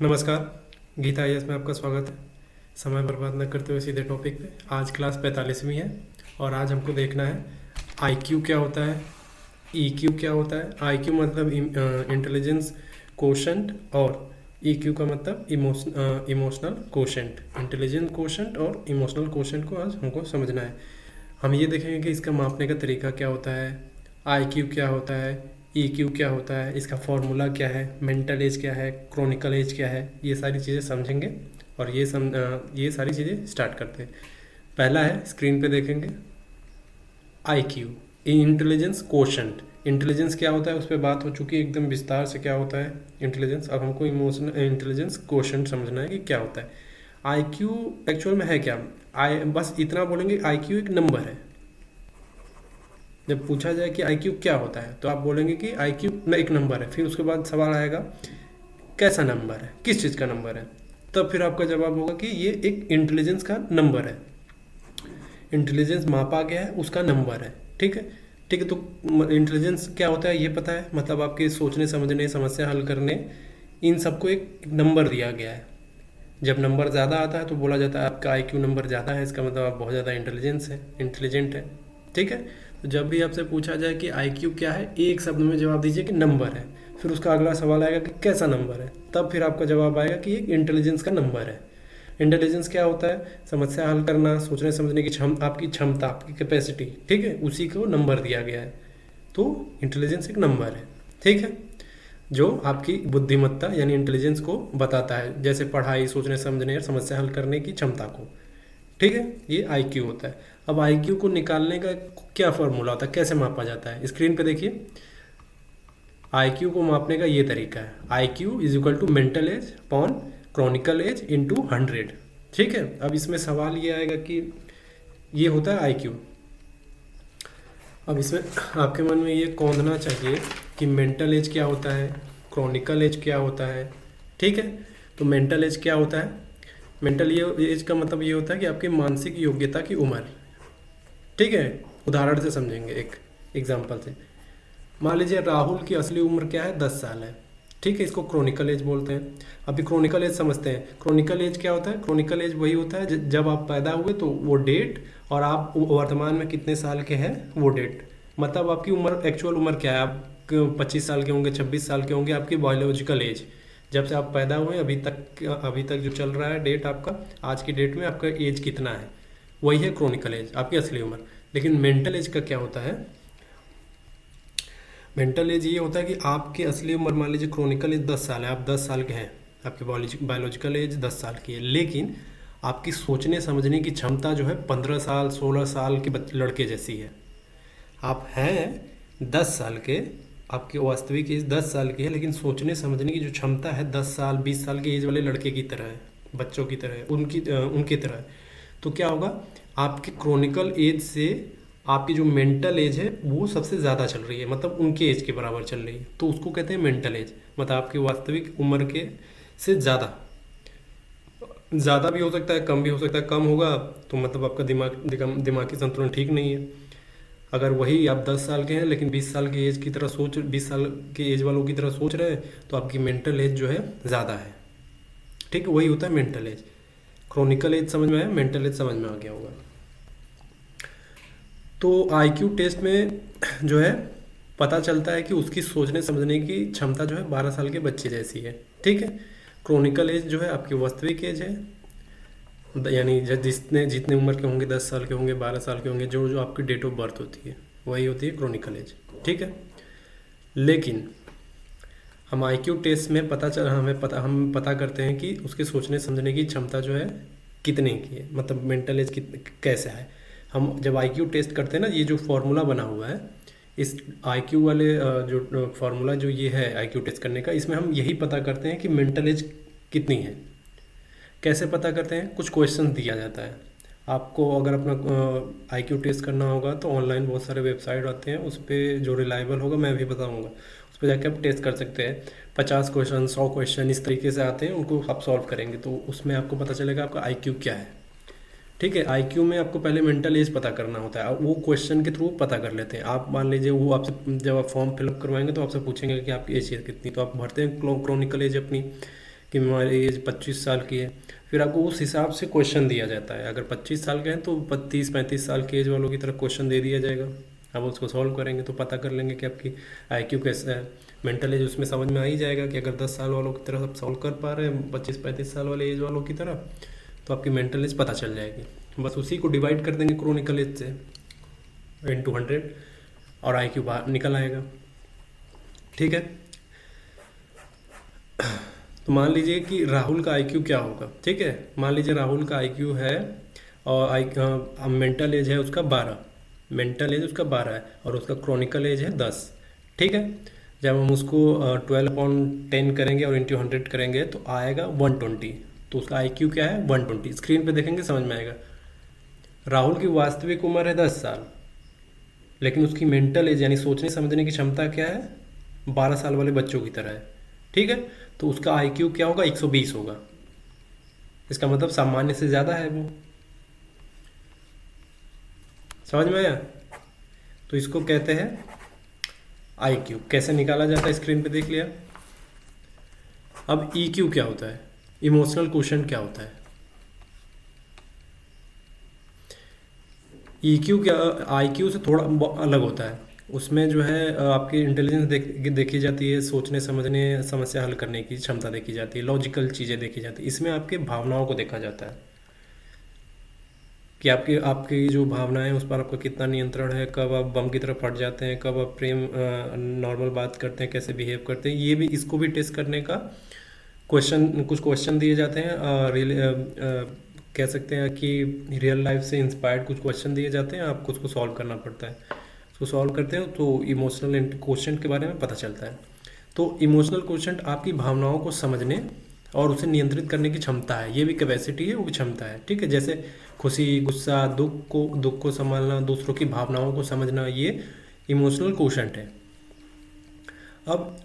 नमस्कार। गीता आईएएस में आपका स्वागत है। समय बर्बाद न करते हुए सीधे टॉपिक पे। आज क्लास 45वीं है और आज हमको देखना है आईक्यू क्या होता है, ईक्यू क्या होता है। आईक्यू मतलब इंटेलिजेंस कोशेंट और ईक्यू का मतलब इमोशनल कोशेंट। इंटेलिजेंस कोशेंट और इमोशनल कोशेंट को आज हमको समझना है। हम ये देखेंगे कि इसका मापने का तरीका क्या होता है, आईक्यू क्या होता है, ईक्यू क्या होता है, इसका फॉर्मूला क्या है, मेंटल एज क्या है, क्रोनिकल एज क्या है, ये सारी चीज़ें समझेंगे। और ये सारी चीज़ें स्टार्ट करते हैं। पहला है, स्क्रीन पे देखेंगे, आईक्यू, इंटेलिजेंस कोशेंट। इंटेलिजेंस क्या होता है उस पर बात हो चुकी है एकदम विस्तार से, क्या होता है इंटेलिजेंस। अब हमको इमोशनल इंटेलिजेंस कोशेंट समझना है कि क्या होता है। आईक्यू एक्चुअल में है क्या, बस इतना बोलेंगे, आईक्यू एक नंबर है। जब पूछा जाए कि आईक्यू क्या होता है तो आप बोलेंगे कि आईक्यू एक नंबर है। फिर उसके बाद सवाल आएगा कैसा नंबर है, किस चीज़ का नंबर है। तब फिर आपका जवाब होगा कि ये एक इंटेलिजेंस का नंबर है, इंटेलिजेंस मापा गया है उसका नंबर है। ठीक है, ठीक है। तो इंटेलिजेंस क्या होता है ये पता है, मतलब आपके सोचने समझने समस्या हल करने इन सबको एक नंबर दिया गया है। जब नंबर ज़्यादा आता है तो बोला जाता है आपका आईक्यू नंबर ज़्यादा है, इसका मतलब आप बहुत ज़्यादा इंटेलिजेंट है। ठीक है, तो जब भी आपसे पूछा जाए कि आईक्यू क्या है, एक शब्द में जवाब दीजिए कि नंबर है। फिर उसका अगला सवाल आएगा कि कैसा नंबर है, तब फिर आपका जवाब आएगा कि एक इंटेलिजेंस का नंबर है। इंटेलिजेंस क्या होता है, समस्या हल करना, सोचने समझने की आपकी क्षमता, आपकी कैपेसिटी। ठीक है, उसी को नंबर दिया गया है, तो इंटेलिजेंस एक नंबर है। ठीक है, जो आपकी बुद्धिमत्ता यानी इंटेलिजेंस को बताता है, जैसे पढ़ाई, सोचने समझने और समस्या हल करने की क्षमता को। ठीक है, ये आईक्यू होता है। अब आईक्यू को निकालने का क्या फॉर्मूला होता है, कैसे मापा जाता है, स्क्रीन पे देखिए। आईक्यू को मापने का ये तरीका है, IQ is equal to mental age upon chronicle age into 100। ठीक है, अब इसमें सवाल ये आएगा कि ये होता है आईक्यू। अब इसमें आपके मन में ये कौंधना चाहिए कि मेंटल एज क्या होता है, क्रॉनिकल एज क्या होता है। ठीक है, तो मेंटल एज क्या होता है, मेंटल ये एज का मतलब ये होता है कि आपकी मानसिक योग्यता की उम्र। ठीक है, उदाहरण से समझेंगे, एक एग्जांपल से। मान लीजिए राहुल की असली उम्र क्या है, 10 साल है। ठीक है, इसको क्रोनिकल एज बोलते हैं। अभी क्रोनिकल एज समझते हैं। क्रोनिकल एज क्या होता है, क्रोनिकल एज वही होता है जब आप पैदा हुए तो वो डेट, और आप वर्तमान में कितने साल के हैं वो डेट। मतलब आपकी उम्र, एक्चुअल उम्र क्या है, आप 25 साल के होंगे, 26 साल के होंगे, आपकी बायोलॉजिकल एज जब से आप पैदा हुए अभी तक जो चल रहा है डेट आपका, आज की डेट में आपका एज कितना है, वही है क्रोनिकल एज, आपकी असली उम्र। लेकिन मेंटल एज का क्या होता है, मेंटल एज ये होता है कि आपकी असली उम्र, मान लीजिए क्रोनिकल एज 10 साल है, आप 10 साल के हैं, आपकी बायोलॉजिकल एज 10 साल की है, लेकिन आपकी सोचने समझने की क्षमता जो है 15 साल 16 साल के लड़के जैसी है। आप हैं 10 साल के, आपकी वास्तविक एज 10 साल की है, लेकिन सोचने समझने की जो क्षमता है 10 साल 20 साल की एज वाले लड़के की तरह है, बच्चों की तरह है, उनकी तरह है। तो क्या होगा, आपकी क्रोनिकल एज से आपकी जो मेंटल एज है वो सबसे ज़्यादा चल रही है, मतलब उनके एज के बराबर चल रही है, तो उसको कहते हैं मेंटल एज। मतलब आपकी वास्तविक उम्र के से ज़्यादा भी हो सकता है, कम भी हो सकता है। कम होगा तो मतलब आपका दिमागी संतुलन ठीक नहीं है। अगर वही आप 10 साल के हैं लेकिन 20 साल की एज की तरह 20 साल की एज वालों की तरह सोच रहे हैं, तो आपकी मेंटल एज जो है ज़्यादा है। ठीक है, वही होता है मेंटल एज। क्रोनिकल एज समझ में आया, मेंटल एज समझ में आ गया होगा। तो आईक्यू टेस्ट में जो है पता चलता है कि उसकी सोचने समझने की क्षमता जो है 12 साल के बच्चे जैसी है। ठीक है, क्रोनिकल एज जो है आपकी वास्तविक एज है, यानी जितने उम्र के होंगे, 10 साल के होंगे, 12 साल के होंगे, जो जो आपकी डेट ऑफ बर्थ होती है वही होती है क्रोनिकल एज। ठीक है, लेकिन हम आईक्यू टेस्ट में हम पता करते हैं कि उसके सोचने समझने की क्षमता जो है कितने की है, मतलब मेंटल एज कैसा है। हम जब आईक्यू टेस्ट करते हैं ना, ये जो फॉर्मूला बना हुआ है, इस आईक्यू वाले जो फॉर्मूला जो ये है आईक्यू टेस्ट करने का, इसमें हम यही पता करते हैं कि मेंटल एज कितनी है। कैसे पता करते हैं, कुछ क्वेश्चन दिया जाता है आपको। अगर अपना आईक्यू टेस्ट करना होगा तो ऑनलाइन बहुत सारे वेबसाइट आते हैं, उस पर जो रिलायबल होगा मैं भी बताऊंगा, उस पर जाकर आप टेस्ट कर सकते हैं। 50 क्वेश्चन 100 क्वेश्चन इस तरीके से आते हैं, उनको आप सॉल्व करेंगे तो उसमें आपको पता चलेगा आपका आईक्यू क्या है। ठीक है, आईक्यू में आपको पहले मेंटल एज पता करना होता है, वो क्वेश्चन के थ्रू पता कर लेते हैं। आप मान लीजिए वो आपसे जब आप फॉर्म फिलअप करवाएंगे तो आपसे पूछेंगे कि आपकी एज कितनी, तो आप भरते हैं क्रोनिकल एज अपनी कि हमारी एज 25 साल की है, फिर आपको उस हिसाब से क्वेश्चन दिया जाता है। अगर 25 साल के हैं तो 32-35 साल की एज वालों की तरफ क्वेश्चन दे दिया जाएगा। अब उसको सॉल्व करेंगे तो पता कर लेंगे कि आपकी आईक्यू कैसा है। मेंटल एज उसमें समझ में आ ही जाएगा कि अगर 10 साल वालों की तरफ आप सॉल्व कर पा रहे हैं 25-35 साल वाले एज वालों की तरफ, तो आपकी मेंटल एज पता चल जाएगी। बस उसी को डिवाइड कर देंगे क्रोनिकल एज से इंटू 100 और आईक्यू बाहर निकल आएगा। ठीक है, तो मान लीजिए कि राहुल का आईक्यू क्या होगा। ठीक है, मान लीजिए राहुल का आईक्यू है और मेंटल एज है उसका 12, मेंटल एज उसका 12 है और उसका क्रोनिकल एज है 10। ठीक है, जब हम उसको 12/10 करेंगे और इंटू 100 करेंगे तो आएगा 120। तो उसका आईक्यू क्या है 120। स्क्रीन पे देखेंगे समझ में आएगा। राहुल की वास्तविक उम्र है 10 साल, लेकिन उसकी मेंटल एज यानी सोचने समझने की क्षमता क्या है 12 साल वाले बच्चों की तरह है। ठीक है, तो उसका आईक्यू क्या होगा 120 होगा। इसका मतलब सामान्य से ज़्यादा है वो। समझ में आया? तो इसको कहते हैं आईक्यू। कैसे निकाला जाता है स्क्रीन पे देख लिया। अब ईक्यू क्या होता है, इमोशनल क्वोशंट क्या होता है। ईक्यू क्या आईक्यू से थोड़ा अलग होता है। उसमें जो है आपकी इंटेलिजेंस देखी जाती है, सोचने समझने समस्या हल करने की क्षमता देखी जाती है, लॉजिकल चीज़ें देखी जाती है। इसमें आपके भावनाओं को देखा जाता है कि आपकी आपकी जो भावनाएं उस पर आपका कितना नियंत्रण है, कब आप बम की तरफ फट जाते हैं, कब आप प्रेम नॉर्मल बात करते हैं, कैसे बिहेव करते हैं। ये भी इसको भी टेस्ट करने का कुछ क्वेश्चन दिए जाते हैं। कह सकते हैं कि रियल लाइफ से इंस्पायर्ड कुछ क्वेश्चन दिए जाते हैं, आपको उसको सॉल्व करना पड़ता है। उसको सॉल्व करते हैं तो इमोशनल क्वोशंट के बारे में पता चलता है। तो इमोशनल क्वोशंट आपकी भावनाओं को समझने और उसे नियंत्रित करने की क्षमता है। ये भी कैपेसिटी है, वो भी क्षमता है। ठीक है, जैसे खुशी, गुस्सा, दुख को संभालना, दूसरों की भावनाओं को समझना, ये इमोशनल क्वोशंट है। अब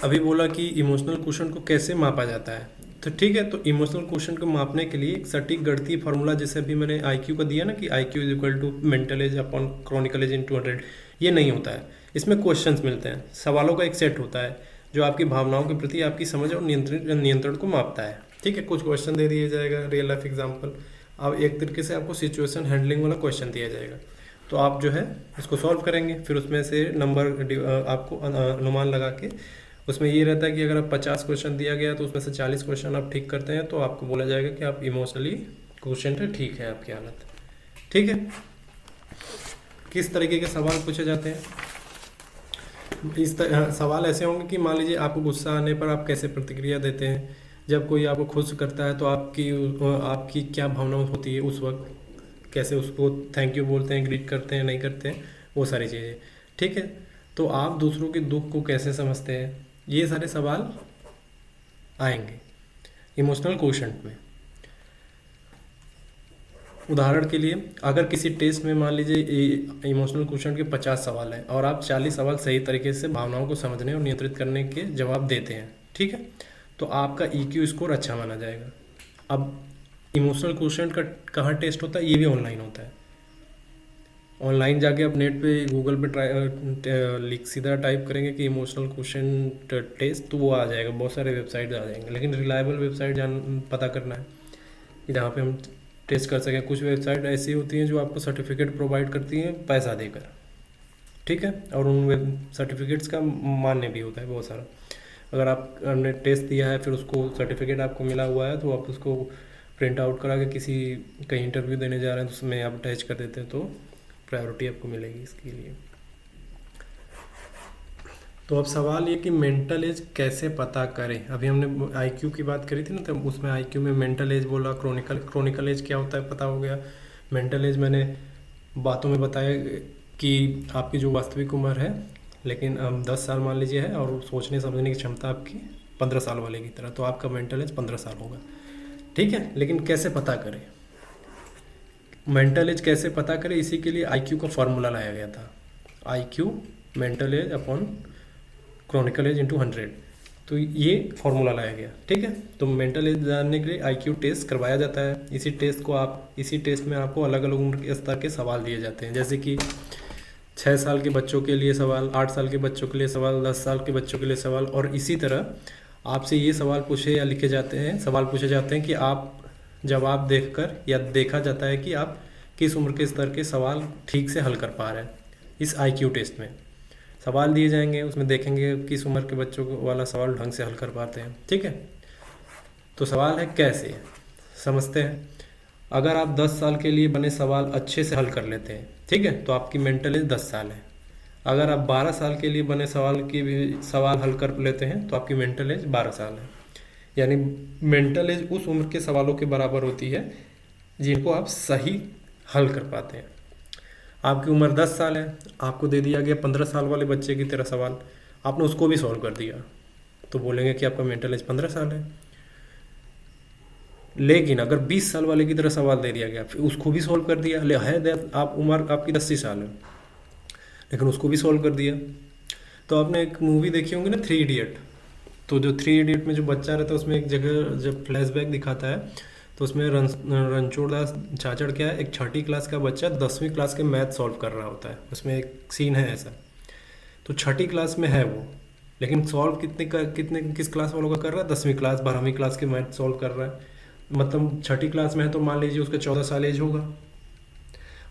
अभी बोला कि इमोशनल क्वोशंट को कैसे मापा जाता है। तो ठीक है, तो इमोशनल क्वोशंट को मापने के लिए एक सटीक गणितीय फार्मूला, जैसे अभी मैंने आईक्यू का दिया ना कि IQ is equal to mental age upon chronicle age into 100, ये नहीं होता है। इसमें क्वेश्चंस मिलते हैं, सवालों का एक सेट होता है जो आपकी भावनाओं के प्रति आपकी समझ और नियंत्रण को मापता है। ठीक है, कुछ क्वेश्चन दे दिया जाएगा, रियल लाइफ एग्जाम्पल। अब एक तरीके से आपको सिचुएशन हैंडलिंग वाला क्वेश्चन दिया जाएगा, तो आप जो है इसको सॉल्व करेंगे। फिर उसमें से नंबर आपको अनुमान लगा के, उसमें ये रहता है कि अगर आप 50 क्वेश्चन दिया गया तो उसमें से 40 क्वेश्चन आप ठीक करते हैं तो आपको बोला जाएगा कि आप इमोशनली क्वोशंट है, ठीक है आपकी हालत। ठीक है, किस तरीके के सवाल पूछे जाते हैं। सवाल ऐसे होंगे कि मान लीजिए आपको गुस्सा आने पर आप कैसे प्रतिक्रिया देते हैं, जब कोई आपको खुश करता है तो आपकी क्या भावना होती है उस वक्त, कैसे उसको थैंक यू बोलते हैं, ग्रीट करते हैं, नहीं करते हैं, वो सारी चीज़ें। ठीक है, तो आप दूसरों के दुख को कैसे समझते हैं, ये सारे सवाल आएंगे इमोशनल क्वोशंट में। उदाहरण के लिए अगर किसी टेस्ट में मान लीजिए इमोशनल क्वोशंट के 50 सवाल हैं और आप 40 सवाल सही तरीके से भावनाओं को समझने और नियंत्रित करने के जवाब देते हैं, ठीक है, तो आपका ईक्यू स्कोर अच्छा माना जाएगा। अब इमोशनल क्वोशंट का कहाँ टेस्ट होता है, ये भी ऑनलाइन होता है। ऑनलाइन जाके आप नेट पे गूगल पे सीधा टाइप करेंगे कि इमोशनल क्वोशंट टेस्ट, तो वो आ जाएगा, बहुत सारे वेबसाइट आ जाएंगे। लेकिन रिलायबल वेबसाइट पता करना है कि जहाँ पे हम टेस्ट कर सकें। कुछ वेबसाइट ऐसी होती हैं जो आपको सर्टिफिकेट प्रोवाइड करती हैं पैसा देकर, ठीक है, और उन वेब सर्टिफिकेट्स का मान्य भी होता है बहुत सारा। अगर आपने टेस्ट दिया है फिर उसको सर्टिफिकेट आपको मिला हुआ है तो आप उसको प्रिंट आउट करा के किसी कहीं इंटरव्यू देने जा रहे हैं तो उसमें आप अटैच कर देते हैं तो प्रायोरिटी आपको मिलेगी इसके लिए। तो अब सवाल ये कि मेंटल एज कैसे पता करें। अभी हमने आईक्यू की बात करी थी ना, तो उसमें आईक्यू में मेंटल एज बोला, क्रोनिकल एज क्या होता है पता हो गया। मेंटल एज मैंने बातों में बताया कि आपकी जो वास्तविक उम्र है, लेकिन 10 साल मान लीजिए है और सोचने समझने की क्षमता आपकी 15 साल वाले की तरह, तो आपका मेंटल एज 15 साल होगा, ठीक है। लेकिन कैसे पता करें मेंटल एज, कैसे पता करें, इसी के लिए आईक्यू का फॉर्मूला लाया गया था। IQ mental age upon chronicle age into 100, तो ये फॉर्मूला लाया गया, ठीक है। तो मेंटल एज जानने के लिए आईक्यू टेस्ट करवाया जाता है। इसी टेस्ट में आपको अलग अलग उम्र के स्तर के सवाल दिए जाते हैं, जैसे कि 6 साल के बच्चों के लिए सवाल, 8 साल के बच्चों के लिए सवाल, 10 साल के बच्चों के लिए सवाल, और इसी तरह आपसे ये सवाल पूछे या लिखे जाते हैं, सवाल पूछे जाते हैं कि आप जवाब देखकर या देखा जाता है कि आप किस उम्र के स्तर के सवाल ठीक से हल कर पा रहे हैं। इस आईक्यू टेस्ट में सवाल दिए जाएंगे, उसमें देखेंगे किस उम्र के बच्चों को वाला सवाल ढंग से हल कर पाते हैं। ठीक है, तो सवाल है कैसे, समझते हैं। अगर आप 10 साल के लिए बने सवाल अच्छे से हल कर लेते हैं, ठीक है, तो आपकी मेंटल एज 10 साल है। अगर आप 12 साल के लिए बने सवाल की भी सवाल हल कर लेते हैं तो आपकी मेंटल एज 12 साल है। यानी मेंटल एज उस उम्र के सवालों के बराबर होती है जिनको आप सही हल कर पाते हैं। आपकी उम्र 10 साल है, आपको दे दिया गया 15 साल वाले बच्चे की तरह सवाल, आपने उसको भी सॉल्व कर दिया, तो बोलेंगे कि आपका मेंटल एज 15 साल है। लेकिन अगर 20 साल वाले की तरह सवाल दे दिया गया, फिर उसको भी सॉल्व कर दिया, ले है आप उम्र आपकी 80 साल है, लेकिन उसको भी सॉल्व कर दिया। तो आपने एक मूवी देखी होंगी ना, 3 इडियट। तो जो 3 इडियट में जो बच्चा रहता है, उसमें एक जगह जब फ्लैशबैक दिखाता है तो उसमें रणछोड़ दास छाछड़ क्या है, एक 6ठी क्लास का बच्चा 10वीं क्लास के मैथ सॉल्व कर रहा होता है। उसमें एक सीन है ऐसा। तो 6ठी क्लास में है वो, लेकिन सॉल्व कितने किस क्लास वालों का कर रहा है, 10वीं क्लास 12वीं क्लास के मैथ सॉल्व कर रहा है। मतलब 6ठी क्लास में है तो मान लीजिए उसका 14 साल एज होगा,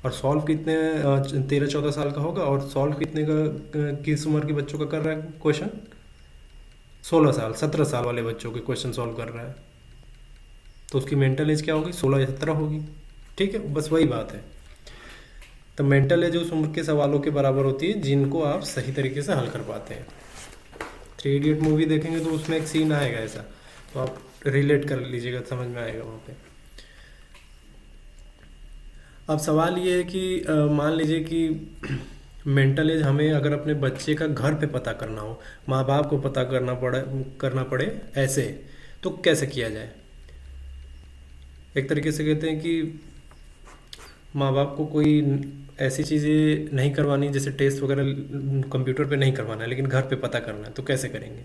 और सॉल्व कितने 13-14 साल का होगा, और सॉल्व कितने का किस उम्र के बच्चों का कर रहा है क्वेश्चन, 16 साल 17 साल वाले बच्चों के क्वेश्चन सॉल्व कर रहा है। तो उसकी मेंटल एज क्या होगी, 16 या 17 होगी। ठीक है, बस वही बात है। तो मेंटल एज उस उम्र के सवालों के बराबर होती है जिनको आप सही तरीके से हल कर पाते हैं। 3 इडियट मूवी देखेंगे तो उसमें एक सीन आएगा ऐसा, तो आप रिलेट कर लीजिएगा, समझ में आएगा वहाँ पे। अब सवाल ये है कि मान लीजिए कि मेंटल एज हमें अगर अपने बच्चे का घर पे पता करना हो, माँ बाप को पता करना पड़े ऐसे, तो कैसे किया जाए। एक तरीके से कहते हैं कि माँ बाप को कोई ऐसी चीज़ें नहीं करवानी, जैसे टेस्ट वगैरह कंप्यूटर पे नहीं करवाना है, लेकिन घर पे पता करना है, तो कैसे करेंगे।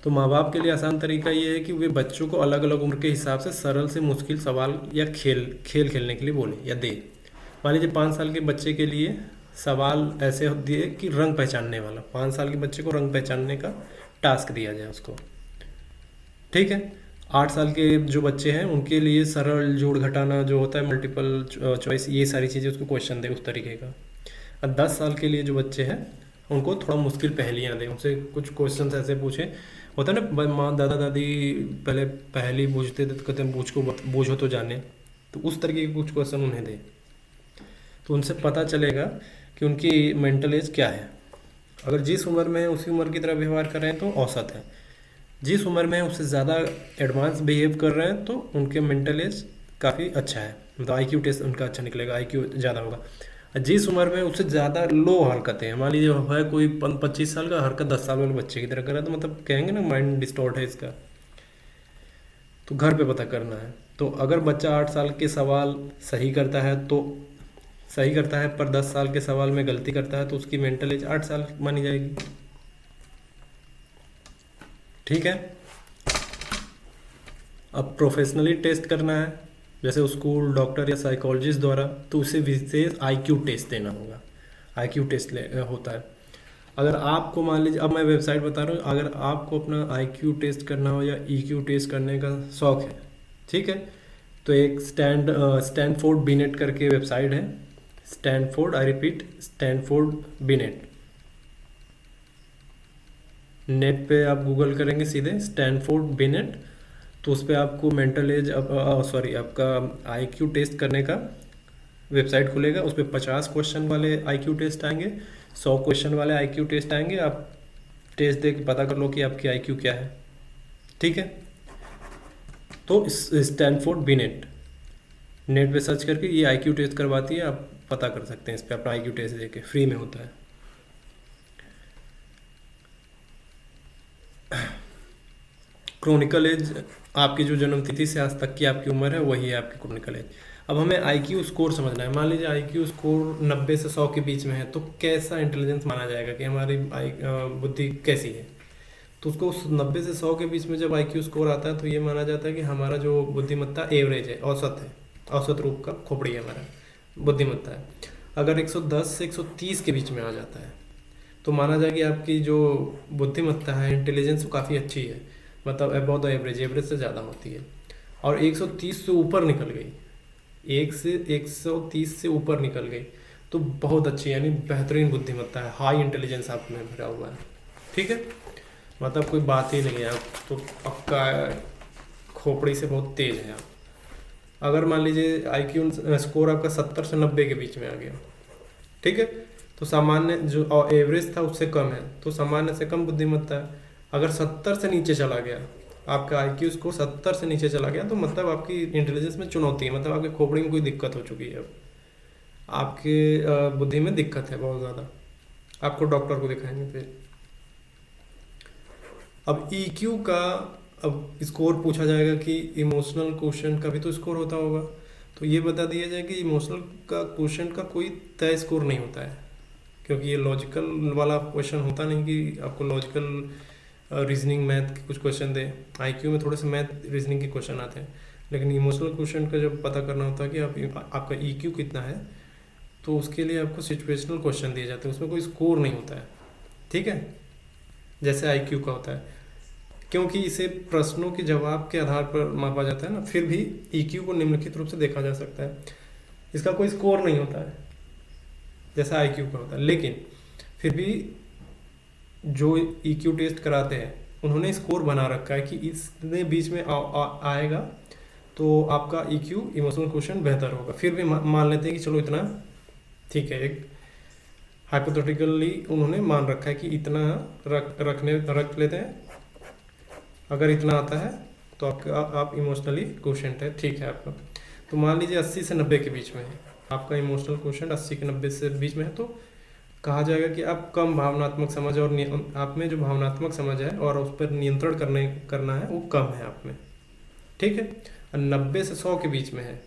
तो माँ बाप के लिए आसान तरीका ये है कि वे बच्चों को अलग अलग उम्र के हिसाब से सरल से मुश्किल सवाल या खेल खेलने के लिए बोले या दे। मान लीजिए 5 साल के बच्चे के लिए सवाल ऐसे दिए कि रंग पहचानने वाला, 5 साल के बच्चे को रंग पहचानने का टास्क दिया जाए उसको। ठीक है, 8 साल के जो बच्चे हैं उनके लिए सरल जोड़ घटाना जो होता है, मल्टीपल चॉइस, ये सारी चीज़ें उसको क्वेश्चन दे उस तरीके का। और 10 साल के लिए जो बच्चे हैं उनको थोड़ा मुश्किल पहेलियाँ दें, उनसे कुछ क्वेश्चन ऐसे पूछे, होता है ना, माँ दादा दादी पहले पहेली पूछते थे तो कहते हैं बूझो तो जाने, तो उस तरीके के कुछ क्वेश्चन उन्हें दें, तो उनसे पता चलेगा कि उनकी मेंटल एज क्या है। अगर जिस उम्र में है उसी उम्र की तरह व्यवहार कर रहे हैं तो औसत है, जिस उम्र में है उससे ज़्यादा एडवांस बिहेव कर रहे हैं तो उनके मेंटल एज काफ़ी अच्छा है, मतलब आईक्यू टेस्ट उनका अच्छा निकलेगा, आईक्यू ज़्यादा होगा। जिस उम्र में उससे ज़्यादा लो हरकतें हैं, मान लीजिए है कोई 25 साल का, हरकत 10 साल वाले बच्चे की तरह कर रहा है, तो मतलब कहेंगे ना माइंड डिस्टॉर्ट है इसका। तो घर पे पता करना है। तो अगर बच्चा 8 साल के सवाल सही करता है तो सही करता है, पर 10 साल के सवाल में गलती करता है तो उसकी मेंटल एज 8 साल मानी जाएगी। ठीक है, अब प्रोफेशनली टेस्ट करना है, जैसे स्कूल, डॉक्टर या साइकोलॉजिस्ट द्वारा, तो उसे विशेष आईक्यू टेस्ट देना होगा। आईक्यू टेस्ट होता है। अगर आपको मान लीजिए, अब मैं वेबसाइट बता रहा हूँ, अगर आपको अपना आईक्यू टेस्ट करना हो या ईक्यू टेस्ट करने का शौक है, ठीक है, तो एक स्टैनफोर्ड बिनेट करके वेबसाइट है, Stanford, I repeat Stanford beneath. Net पे आप गूगल करेंगे सीधे स्टैनफोर्ड बिनेट, तो उस पर आपको मेंटल एज आपका आईक्यू टेस्ट करने का वेबसाइट खुलेगा। उस पर 50 क्वेश्चन वाले आईक्यू टेस्ट आएंगे, 100 क्वेश्चन वाले आईक्यू टेस्ट आएंगे। आप टेस्ट दे के पता कर लो कि आपकी आईक्यू क्या है। ठीक है, तो स्टैनफोर्ड बिनेट नेट पे सर्च करके ये आईक्यू टेस्ट करवाती है, आप पता कर सकते हैं इस पर अपना आईक्यू टेस्ट देके, फ्री में होता है। क्रोनिकल एज आपकी जो जन्म तिथि से आज तक की आपकी उम्र है वही है आपकी क्रोनिकल एज। अब हमें आईक्यू स्कोर समझना है। मान लीजिए आईक्यू स्कोर 90 से 100 के बीच में है, तो कैसा इंटेलिजेंस माना जाएगा कि हमारी बुद्धि कैसी है। तो उसको उस 90 से 100 के बीच में जब आईक्यू स्कोर आता है तो ये माना जाता है कि हमारा जो बुद्धिमत्ता एवरेज है, औसत है, औसत रूप का खोपड़ी है हमारा बुद्धिमत्ता है। अगर 110 से 130 के बीच में आ जाता है तो माना जाए कि आपकी जो बुद्धिमत्ता है, इंटेलिजेंस, वो काफ़ी अच्छी है। मतलब अबव द एवरेज, एवरेज से ज़्यादा होती है, और 130 से ऊपर निकल गई, 130 से ऊपर निकल गई तो बहुत अच्छी यानी बेहतरीन बुद्धिमत्ता है, हाई इंटेलिजेंस आप में भरा हुआ है। ठीक है, मतलब कोई बात ही नहीं है, आप तो पक्का खोपड़ी से बहुत तेज है आप। अगर मान लीजिए IQ स्कोर आपका 70 से 90 के बीच में आ गया, ठीक है, तो सामान्य जो एवरेज था उससे कम है, तो सामान्य से कम बुद्धिमत्ता है। अगर 70 से नीचे चला गया, आपका IQ स्कोर 70 से नीचे चला गया, तो मतलब आपकी इंटेलिजेंस में चुनौती है, मतलब आपके खोपड़ी में कोई दिक्कत हो चुकी है, अब आपके बुद्धि में दिक्कत है बहुत ज़्यादा, आपको डॉक्टर को दिखाएंगे फिर। अब EQ का अब स्कोर पूछा जाएगा कि इमोशनल क्वेश्चन का भी तो स्कोर होता होगा, तो ये बता दिया जाए कि इमोशनल का क्वेश्चन का कोई तय स्कोर नहीं होता है, क्योंकि ये लॉजिकल वाला क्वेश्चन होता नहीं कि आपको लॉजिकल रीजनिंग मैथ के कुछ क्वेश्चन दे। IQ में थोड़े से मैथ रीजनिंग के क्वेश्चन आते हैं, लेकिन इमोशनल क्वेश्चन का जब पता करना होता है कि आपका EQ कितना है, तो उसके लिए आपको सिचुएशनल क्वेश्चन दिए जाते हैं, उसमें कोई स्कोर नहीं होता है। ठीक है, जैसे IQ का होता है, क्योंकि इसे प्रश्नों के जवाब के आधार पर मापा जाता है ना, फिर भी EQ को निम्नलिखित रूप से देखा जा सकता है, इसका कोई स्कोर नहीं होता है जैसा IQ का होता है, लेकिन फिर भी जो EQ टेस्ट कराते हैं उन्होंने स्कोर बना रखा है कि इसने बीच में आएगा तो आपका EQ इमोशनल क्वेश्चन बेहतर होगा। फिर भी मान लेते हैं कि चलो इतना ठीक है, एक हाइपोथेटिकली उन्होंने मान रखा है कि इतना रख लेते हैं, अगर इतना आता है तो आप इमोशनली क्वेश्चन है, ठीक है आपका। तो मान लीजिए 80 से 90 के बीच में है आपका इमोशनल क्वेश्चन, 80 के 90 से बीच में है, तो कहा जाएगा कि आप कम भावनात्मक समझ और आप में जो भावनात्मक समझ है और उस पर नियंत्रण करना है वो कम है आप में। ठीक है, और 90 से 100 के बीच में है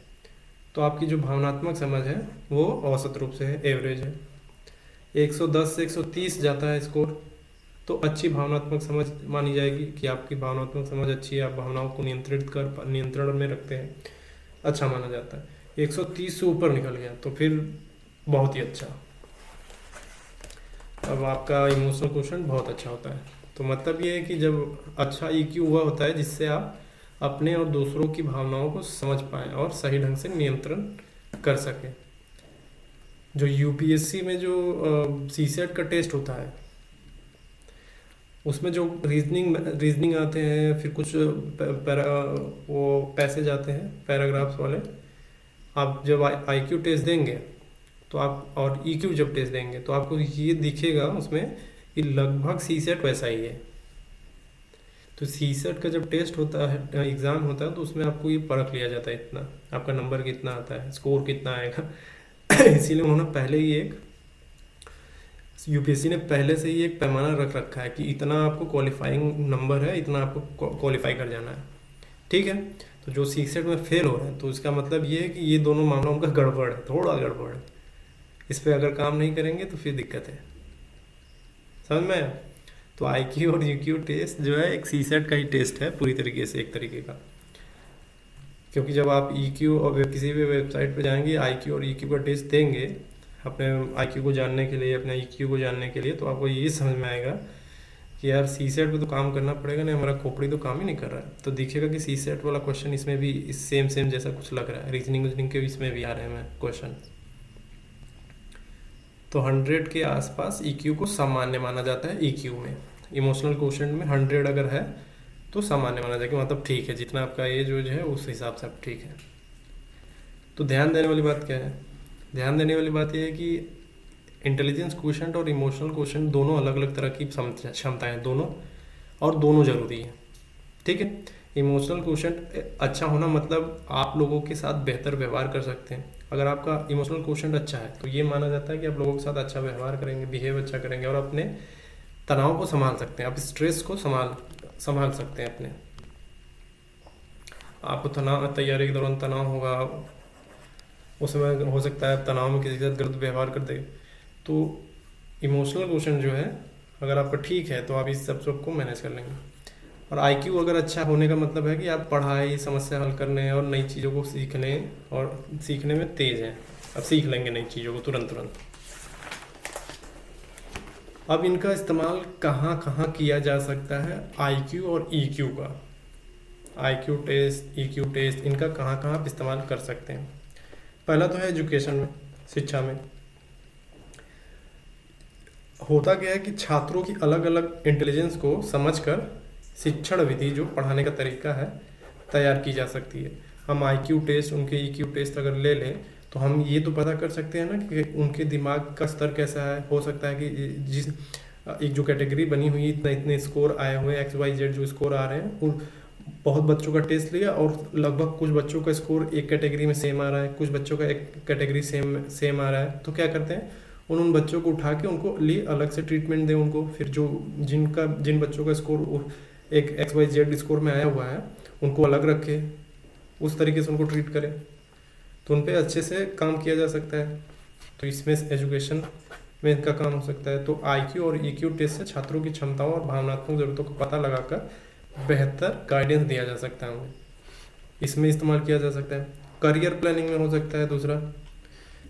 तो आपकी जो भावनात्मक समझ है वो औसत रूप से है, एवरेज है। 110 से 130 जाता है स्कोर तो अच्छी भावनात्मक समझ मानी जाएगी कि आपकी भावनात्मक समझ अच्छी है, आप भावनाओं को नियंत्रण में रखते हैं, अच्छा माना जाता है। 130 से ऊपर निकल गया तो फिर बहुत ही अच्छा, अब आपका इमोशनल क्वेश्चन बहुत अच्छा होता है। तो मतलब ये है कि जब अच्छा EQ हुआ होता है जिससे आप अपने और दूसरों की भावनाओं को समझ पाएँ और सही ढंग से नियंत्रण कर सकें। जो UPSC में जो CSET का टेस्ट होता है उसमें जो रीजनिंग आते हैं, फिर कुछ वो पैसेज आते हैं पैराग्राफ्स वाले, आप जब IQ टेस्ट देंगे तो आप और EQ जब टेस्ट देंगे तो आपको ये दिखेगा उसमें कि लगभग CSET वैसा ही है। तो CSET का जब टेस्ट होता है, एग्ज़ाम होता है, तो उसमें आपको ये परख लिया जाता है, इतना आपका नंबर कितना आता है, स्कोर कितना आएगा। इसीलिए उन्होंने पहले ही UPSC ने पहले से ही एक पैमाना रख रखा है कि इतना आपको क्वालिफाइंग नंबर है, इतना आपको क्वालिफाई कर जाना है। ठीक है, तो जो CSET में फेल हो रहे हैं तो इसका मतलब ये है कि ये दोनों मामला उनका गड़बड़ है, थोड़ा गड़बड़ है, इस पर अगर काम नहीं करेंगे तो फिर दिक्कत है। समझ में आया? तो IQ और EQ टेस्ट जो है एक CSET का ही टेस्ट है पूरी तरीके से, एक तरीके का, क्योंकि जब आप EQ और किसी भी वेबसाइट पर जाएंगे IQ और EQ का टेस्ट देंगे अपने IQ को जानने के लिए, अपने EQ को जानने के लिए, तो आपको ये समझ में आएगा कि यार CSET पे तो काम करना पड़ेगा, नहीं हमारा खोपड़ी तो काम ही नहीं कर रहा है। तो दिखेगा कि CSET वाला क्वेश्चन इसमें भी सेम जैसा कुछ लग रहा है, रीजनिंग के इसमें भी आ रहे हैं क्वेश्चन। तो 100 के आसपास EQ को सामान्य माना जाता है। EQ में इमोशनल क्वेश्चन में 100 अगर है तो सामान्य माना जाएगा, मतलब ठीक है, जितना आपका एज है उस हिसाब से आप ठीक है। तो ध्यान देने वाली बात क्या है? ध्यान देने वाली बात यह है कि इंटेलिजेंस क्वेश्चन और इमोशनल क्वेश्चन दोनों अलग अलग तरह की क्षमताएं, दोनों जरूरी है। ठीक है, इमोशनल क्वेश्चन अच्छा होना मतलब आप लोगों के साथ बेहतर व्यवहार कर सकते हैं। अगर आपका इमोशनल क्वेश्चन अच्छा है तो ये माना जाता है कि आप लोगों के साथ अच्छा व्यवहार करेंगे, बिहेव अच्छा करेंगे और अपने तनाव को संभाल सकते हैं, आप स्ट्रेस को संभाल सकते हैं अपने। आपको तैयारी के दौरान तनाव होगा, उस समय हो सकता है तनाव में किसी के साथ गलत व्यवहार कर दे। तो इमोशनल क्वेश्चन जो है अगर आपका ठीक है तो आप इस सबको मैनेज कर लेंगे। और IQ अगर अच्छा होने का मतलब है कि आप पढ़ाई, समस्या हल करने और नई चीज़ों को सीखने में तेज़ हैं, आप सीख लेंगे नई चीज़ों को तुरंत। अब इनका इस्तेमाल कहाँ कहाँ किया जा सकता है, आईक्यू और ईक्यू का, आईक्यू टेस्ट, ईक्यू टेस्ट, इनका कहाँ कहाँ आप इस्तेमाल कर सकते हैं। पहला तो है एजुकेशन में, शिक्षा में। होता क्या है कि छात्रों की अलग अलग इंटेलिजेंस को समझकर शिक्षण विधि, जो पढ़ाने का तरीका है, तैयार की जा सकती है। हम आईक्यू टेस्ट, उनके ईक्यू टेस्ट अगर ले लें तो हम ये तो पता कर सकते हैं ना कि उनके दिमाग का स्तर कैसा है। हो सकता है कि जिस एक जो कैटेगरी बनी हुई, इतने इतने स्कोर आए हुए हैं, XYZ जो स्कोर आ रहे हैं, उन बहुत बच्चों का टेस्ट लिया और लगभग कुछ बच्चों का स्कोर एक कैटेगरी में सेम आ रहा है, कुछ बच्चों का एक कैटेगरी सेम आ रहा है। तो क्या करते हैं, उन बच्चों को उठा के उनको लिए अलग से ट्रीटमेंट दें उनको। फिर जो जिन बच्चों का स्कोर एक XYZ स्कोर में आया हुआ है, उनको अलग रखे, उस तरीके से उनको ट्रीट करें, तो उन पर अच्छे से काम किया जा सकता है। तो इसमें एजुकेशन में इनका काम हो सकता है। तो आईक्यू और ईक्यू टेस्ट से छात्रों की क्षमताओं और भावनात्मक ज़रूरतों को पता लगाकर बेहतर गाइडेंस दिया जा सकता है उन्हें। इसमें इस्तेमाल किया जा सकता है। करियर प्लानिंग में हो सकता है दूसरा,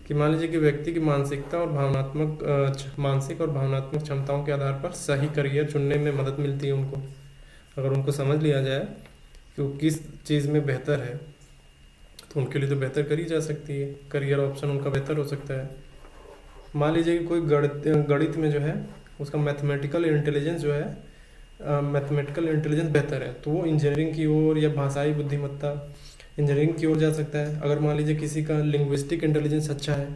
कि मान लीजिए कि व्यक्ति की मानसिक और भावनात्मक क्षमताओं के आधार पर सही करियर चुनने में मदद मिलती है उनको। अगर उनको समझ लिया जाए कि वो किस चीज़ में बेहतर है, तो उनके लिए तो बेहतर करी जा सकती है, करियर ऑप्शन उनका बेहतर हो सकता है। मान लीजिए कि कोई गणित में जो है उसका मैथमेटिकल इंटेलिजेंस बेहतर है, तो वो इंजीनियरिंग की ओर या भाषाई बुद्धिमत्ता इंजीनियरिंग की ओर जा सकता है। अगर मान लीजिए किसी का लिंग्विस्टिक इंटेलिजेंस अच्छा है,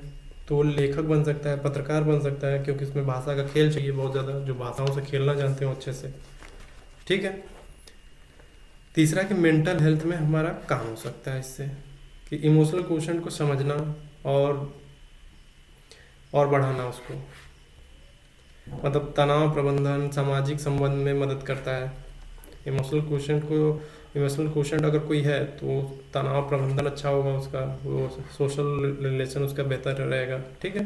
तो वो लेखक बन सकता है, पत्रकार बन सकता है, क्योंकि उसमें भाषा का खेल चाहिए बहुत ज़्यादा, जो भाषाओं से खेलना जानते हो अच्छे से। ठीक है। तीसरा कि मेंटल हेल्थ में हमारा काम हो सकता है इससे, कि इमोशनल क्वोशंट को समझना और बढ़ाना उसको, मतलब तनाव प्रबंधन, सामाजिक संबंध में मदद करता है। इमोशनल क्वोशंट अगर कोई है तो तनाव प्रबंधन अच्छा होगा उसका, वो सोशल रिलेशन उसका बेहतर रहेगा। ठीक है।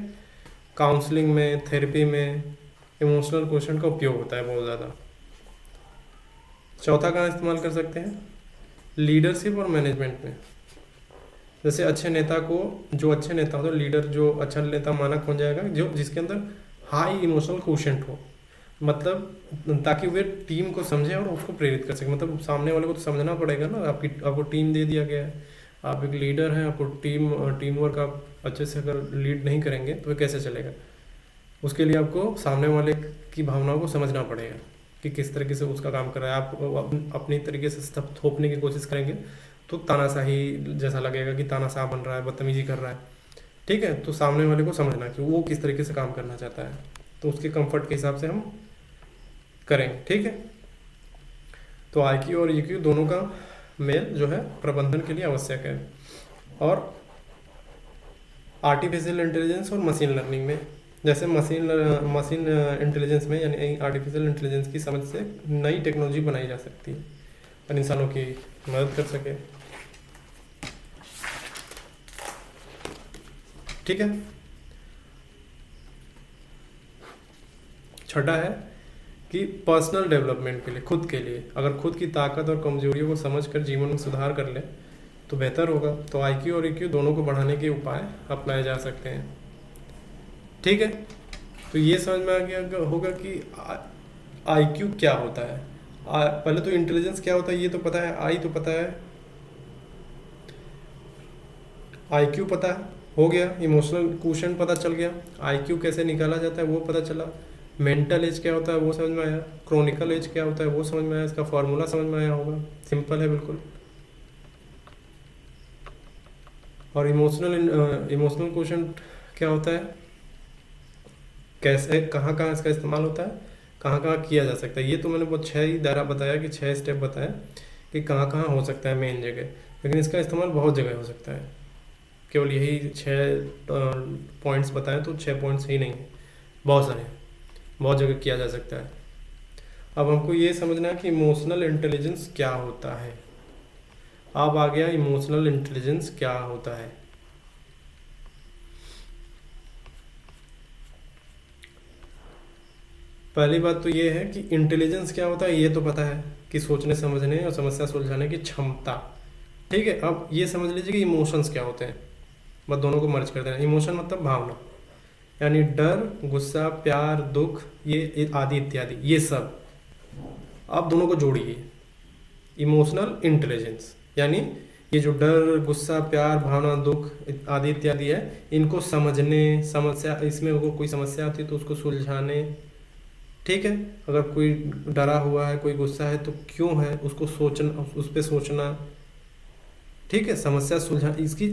काउंसलिंग में, थेरेपी में इमोशनल क्वोशंट का उपयोग होता है बहुत ज़्यादा। चौथा कहाँ इस्तेमाल कर सकते हैं, लीडरशिप और मैनेजमेंट में। जैसे अच्छे नेता को, जो अच्छे नेता हो तो लीडर, जो अच्छा नेता माना कौन जाएगा, जो जिसके अंदर हाई इमोशनल क्वोशंट हो, मतलब ताकि वे टीम को समझे और उसको प्रेरित कर सके। मतलब सामने वाले को तो समझना पड़ेगा ना, आपको टीम दे दिया गया है, आप एक लीडर हैं, आपको टीम वर्क आप अच्छे से अगर लीड नहीं करेंगे तो कैसे चलेगा। उसके लिए आपको सामने वाले की भावनाओं को समझना पड़ेगा कि किस तरीके से उसका काम कर रहा है। आप अपनी तरीके से सब थोपने की कोशिश करेंगे तो तानाशाही जैसा लगेगा कि तानाशाह बन रहा है, बदतमीजी कर रहा है। ठीक है। तो सामने वाले को समझना कि वो किस तरीके से काम करना चाहता है, तो उसके कंफर्ट के हिसाब से हम करेंगे। ठीक है। तो आईक्यू और ईक्यू दोनों का मेल जो है प्रबंधन के लिए आवश्यक है। और आर्टिफिशियल इंटेलिजेंस और मशीन लर्निंग में, जैसे मशीन इंटेलिजेंस में, यानी आर्टिफिशियल इंटेलिजेंस की समझ से नई टेक्नोलॉजी बनाई जा सकती है और इंसानों की मदद कर सके। ठीक है। छठा है कि पर्सनल डेवलपमेंट के लिए, खुद के लिए, अगर खुद की ताकत और कमजोरियों को समझकर जीवन में सुधार कर ले तो बेहतर होगा। तो आईक्यू और ईक्यू दोनों को बढ़ाने के उपाय अपनाए जा सकते हैं। ठीक है। तो ये समझ में आ गया होगा कि आईक्यू क्या होता है। पहले तो इंटेलिजेंस क्या होता है ये तो पता है, आई तो पता है, आईक्यू पता हो गया, इमोशनल क्वोशंट पता चल गया, आईक्यू कैसे निकाला जाता है वो पता चला, मेंटल एज क्या होता है वो समझ में आया, क्रोनिकल एज क्या होता है वो समझ में आया, इसका फॉर्मूला समझ में आया होगा, सिंपल है बिल्कुल। और इमोशनल क्वोशंट क्या होता है, कैसे, कहाँ कहाँ इसका इस्तेमाल होता है, कहाँ कहाँ किया जा सकता है। ये तो मैंने बहुत 6 ही दायरा बताया कि 6 स्टेप बताया कि कहाँ कहाँ हो सकता है मेन जगह, लेकिन इसका इस्तेमाल बहुत जगह हो सकता है। केवल यही 6 पॉइंट्स बताएं तो 6 पॉइंट्स ही नहीं, बहुत सारे, बहुत जगह किया जा सकता है। अब हमको ये समझना है कि इमोशनल इंटेलिजेंस क्या होता है। अब आ गया इमोशनल इंटेलिजेंस क्या होता है। पहली बात तो ये है कि इंटेलिजेंस क्या होता है ये तो पता है कि सोचने समझने और समस्या सुलझाने की क्षमता। ठीक है। अब ये समझ लीजिए कि इमोशंस क्या होते हैं, बस दोनों को मर्ज कर देना। इमोशन मतलब भावना, यानी डर, गुस्सा, प्यार, दुख, ये आदि इत्यादि, ये सब आप दोनों को जोड़िए। इमोशनल इंटेलिजेंस यानी ये जो डर, गुस्सा, प्यार, भावना, दुख आदि इत्यादि है, इनको समझने, समस्या, इसमें अगर कोई समस्या आती है तो उसको सुलझाने, ठीक है। अगर कोई डरा हुआ है, कोई गुस्सा है तो क्यों है, उसको सोचना, उस पर सोचना, ठीक है, समस्या सुलझा, इसकी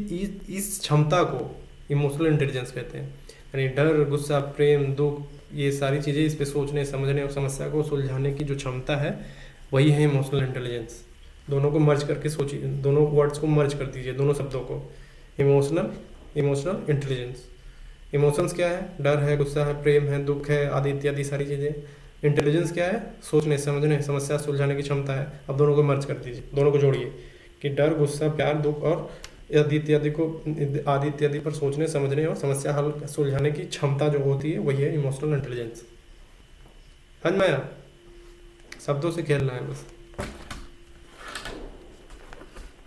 इस क्षमता को इमोशनल इंटेलिजेंस कहते हैं। यानी डर, गुस्सा, प्रेम, दुख, ये सारी चीज़ें, इस पे सोचने, समझने और समस्या को सुलझाने की जो क्षमता है, वही है इमोशनल इंटेलिजेंस। दोनों को मर्ज करके सोचिए, दोनों वर्ड्स को मर्ज कर दीजिए, दोनों शब्दों को, इमोशनल इंटेलिजेंस। इमोशंस क्या है? डर है, गुस्सा है, प्रेम है, दुख है, आदि इत्यादि सारी चीज़ें। इंटेलिजेंस क्या है? सोचने, समझने, समस्या सुलझाने की क्षमता है। अब दोनों को मर्ज कर दीजिए, दोनों को जोड़िए कि डर, गुस्सा, प्यार, दुख और आदि इत्यादि पर सोचने, समझने और समस्या हल सुलझाने की क्षमता जो होती है, वही है इमोशनल इंटेलिजेंस। समझ में आया? शब्दों से खेलना है बस।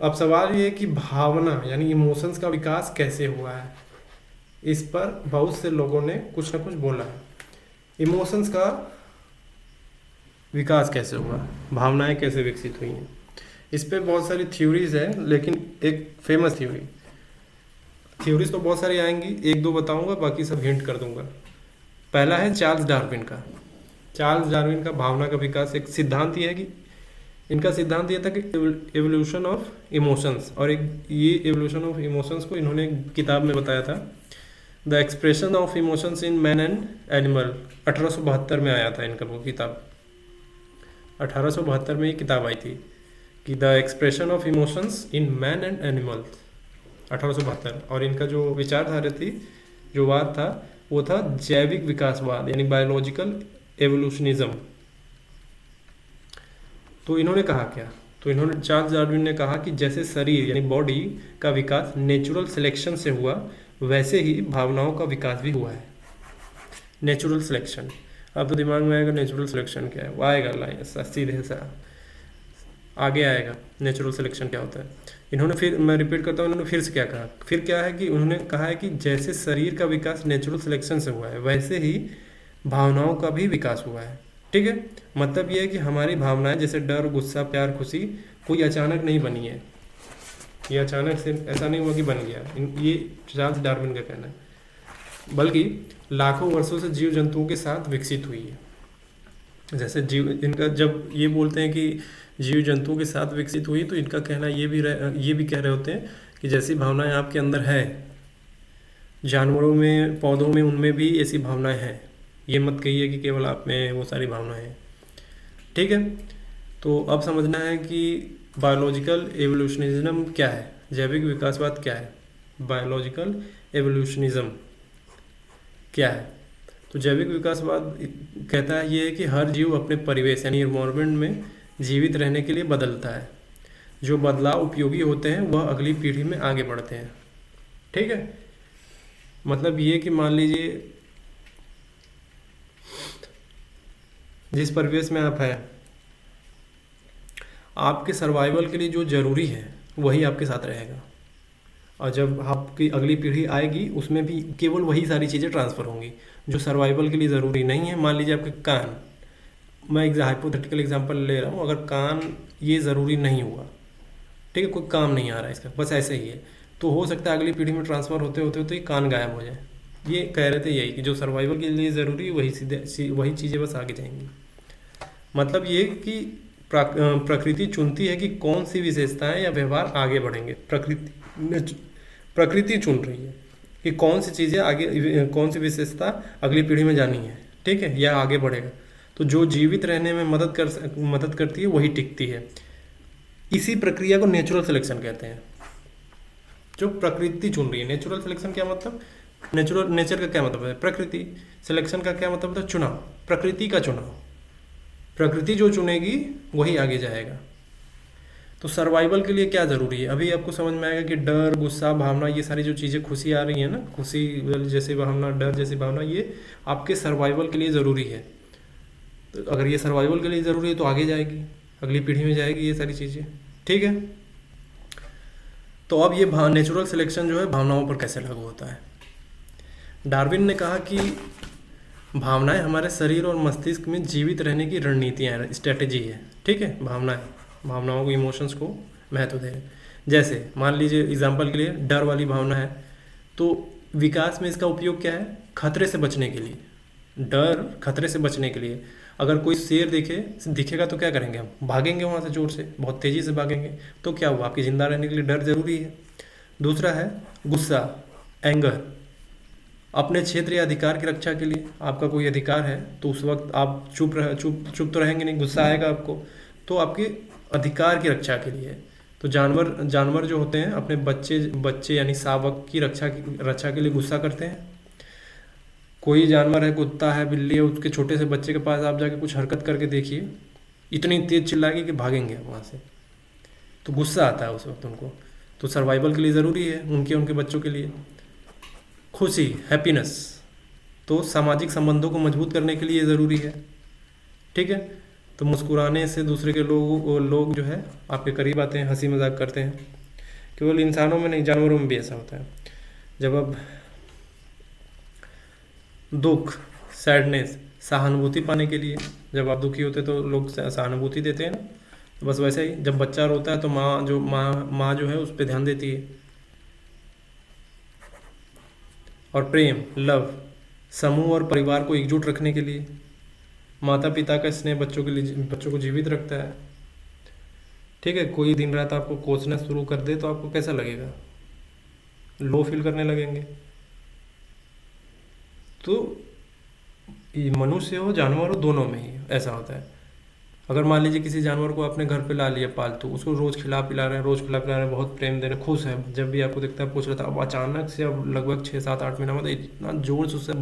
अब सवाल ये है कि भावना यानी इमोशंस का विकास कैसे हुआ है। इस पर बहुत से लोगों ने कुछ ना कुछ बोला है। इमोशंस का विकास कैसे हुआ, भावनाएं कैसे विकसित हुई हैं, इस पे बहुत सारी थ्योरीज है, लेकिन एक फेमस थ्योरीज तो बहुत सारी आएंगी, एक दो बताऊंगा, बाकी सब हिंट कर दूंगा। पहला है चार्ल्स डार्विन का। चार्ल्स डार्विन का भावना का विकास एक सिद्धांत ये है कि इनका सिद्धांत ये था कि एवोल्यूशन ऑफ इमोशंस, और एक ये एवोल्यूशन ऑफ इमोशंस को इन्होंने किताब में बताया था, the expression of emotions in man and animal. 1872 में आया था इनका वो किताब, 1872 में ये किताब आई थी कि the expression of emotions in man and animal, 1872। और इनका जो विचारधारा थी, जो वाद था, वो था जैविक विकासवाद यानी बायोलॉजिकल एवोल्यूशनिज्म। तो इन्होंने कहा क्या? तो इन्होंने, चार्ल्स डार्विन ने कहा कि जैसे शरीर यानी बॉडी का विकास नेचुरल सिलेक्शन से हुआ, वैसे ही भावनाओं का विकास भी हुआ है। नेचुरल सिलेक्शन, अब तो दिमाग में आएगा नेचुरल सिलेक्शन क्या है, वो आएगा लाइन सीधे सा आगे आएगा, नेचुरल सिलेक्शन क्या होता है। इन्होंने फिर, मैं रिपीट करता हूँ, इन्होंने फिर से क्या कहा, फिर क्या है कि उन्होंने कहा है कि जैसे शरीर का विकास नेचुरल सिलेक्शन से हुआ है, वैसे ही भावनाओं का भी विकास हुआ है। ठीक है, मतलब ये है कि हमारी भावनाएं जैसे डर, गुस्सा, प्यार, खुशी, कोई अचानक नहीं बनी है, ये अचानक से ऐसा नहीं हुआ कि बन गया, ये चार्ल्स डार्विन का कहना है, बल्कि लाखों वर्षों से जीव जंतुओं के साथ विकसित हुई है। जैसे जीव, इनका जब ये बोलते हैं कि जीव जंतुओं के साथ विकसित हुई, तो इनका कहना ये भी कह रहे होते हैं कि जैसी भावनाएं आपके अंदर है, जानवरों में, पौधों में, उनमें भी ऐसी भावनाएं हैं। ये मत कहिए कि केवल आप में वो सारी भावनाएं हैं। ठीक है, तो अब समझना है कि बायोलॉजिकल एवोल्यूशनिज्म क्या है, जैविक विकासवाद क्या है, बायोलॉजिकल एवोल्यूशनिज्म क्या है। तो जैविक विकासवाद कहता है ये है कि हर जीव अपने परिवेश यानी एनवायरनमेंट में जीवित रहने के लिए बदलता है। जो बदलाव उपयोगी होते हैं वह अगली पीढ़ी में आगे बढ़ते हैं। ठीक है, मतलब ये कि मान लीजिए जिस परिवेश में आप हैं, आपके सर्वाइवल के लिए जो जरूरी है वही आपके साथ रहेगा, और जब आपकी अगली पीढ़ी आएगी उसमें भी केवल वही सारी चीज़ें ट्रांसफ़र होंगी जो सर्वाइवल के लिए ज़रूरी नहीं है। मान लीजिए आपके कान, मैं एक हाइपोथेटिकल एग्जांपल ले रहा हूँ, अगर कान ये ज़रूरी नहीं हुआ, ठीक है, कोई काम नहीं आ रहा है इसका, बस ऐसे ही है, तो हो सकता है अगली पीढ़ी में ट्रांसफ़र होते होते तो ये कान गायब हो जाए। ये कह रहे थे यही कि जो सर्वाइवल के लिए ज़रूरी है वही चीज़ें बस आगे जाएंगी। मतलब ये कि प्रकृति चुनती है कि कौन सी विशेषताएं या व्यवहार आगे बढ़ेंगे। प्रकृति चुन रही है कि कौन सी चीज़ें आगे, कौन सी विशेषता अगली पीढ़ी में जानी है, ठीक है, या आगे बढ़ेगा। तो जो जीवित रहने में मदद करती है वही टिकती है। इसी प्रक्रिया को नेचुरल सिलेक्शन कहते हैं, जो प्रकृति चुन रही है। नेचुरल सिलेक्शन क्या मतलब, नेचर का क्या मतलब है, प्रकृति। सिलेक्शन का क्या मतलब है, चुनाव, प्रकृति का चुनाव। प्रकृति जो चुनेगी वही आगे जाएगा। तो सर्वाइवल के लिए क्या ज़रूरी है, अभी आपको समझ में आएगा कि डर, गुस्सा, भावना, ये सारी जो चीज़ें, खुशी आ रही है ना, खुशी जैसी भावना, डर जैसी भावना, ये आपके सर्वाइवल के लिए ज़रूरी है। तो अगर ये सर्वाइवल के लिए ज़रूरी है तो आगे जाएगी, अगली पीढ़ी में जाएगी ये सारी चीज़ें। ठीक है, तो अब ये नेचुरल सिलेक्शन जो है भावनाओं पर कैसे लागू होता है। डार्विन ने कहा कि भावनाएं हमारे शरीर और मस्तिष्क में जीवित रहने की रणनीतियाँ हैं, स्ट्रेटेजी है। ठीक है, भावनाओं को, इमोशंस को महत्व दे रहे हैं। जैसे मान लीजिए एग्जाम्पल के लिए डर वाली भावना है, तो विकास में इसका उपयोग क्या है? खतरे से बचने के लिए। डर खतरे से बचने के लिए, अगर कोई शेर दिखेगा तो क्या करेंगे? हम भागेंगे वहाँ से, जोर से, बहुत तेज़ी से भागेंगे। तो क्या हुआ? आपकी ज़िंदा रहने के लिए डर जरूरी है। दूसरा है गुस्सा, एंगर, अपने क्षेत्र या अधिकार की रक्षा के लिए। आपका कोई अधिकार है तो उस वक्त आप चुप तो रहेंगे नहीं, गुस्सा आएगा आपको, तो आपके अधिकार की रक्षा के लिए। तो जानवर जो होते हैं अपने बच्चे यानी शावक की रक्षा के लिए गुस्सा करते हैं। कोई जानवर है, कुत्ता है, बिल्ली है, उसके छोटे से बच्चे के पास आप जाके कुछ हरकत करके देखिए, इतनी तेज चिल्लाएगी कि भागेंगे वहाँ से। तो गुस्सा आता है उस वक्त उनको, तो सर्वाइवल के लिए ज़रूरी है, उनके बच्चों के लिए। खुशी, हैप्पीनेस, तो सामाजिक संबंधों को मजबूत करने के लिए ज़रूरी है। ठीक है, तो मुस्कुराने से दूसरे के लोग जो है आपके करीब आते हैं, हंसी मजाक करते हैं। केवल इंसानों में नहीं, जानवरों में भी ऐसा होता है। जब अब दुख, सैडनेस, सहानुभूति पाने के लिए, जब आप दुखी होते तो लोग सहानुभूति देते हैं ना, तो बस वैसे ही जब बच्चा रोता है तो माँ जो है उस पर ध्यान देती है। और प्रेम, लव, समूह और परिवार को एकजुट रखने के लिए। माता पिता का स्नेह बच्चों को जीवित रखता है। ठीक है, कोई दिन रात आपको कोसना शुरू कर दे तो आपको कैसा लगेगा? लो फील करने लगेंगे। तो ये मनुष्य हो, जानवर हो, दोनों में ही ऐसा होता है। अगर मान लीजिए किसी जानवर को आपने घर पे ला लिया पालतू, उसको रोज़ खिला पिला रहे हैं, बहुत प्रेम दे रहे हैं, खुश है, जब भी आपको दिखता है पूछ रहा था। अब अचानक से अब लगभग 6-7-8 महीना मतलब इतना जोर से उससे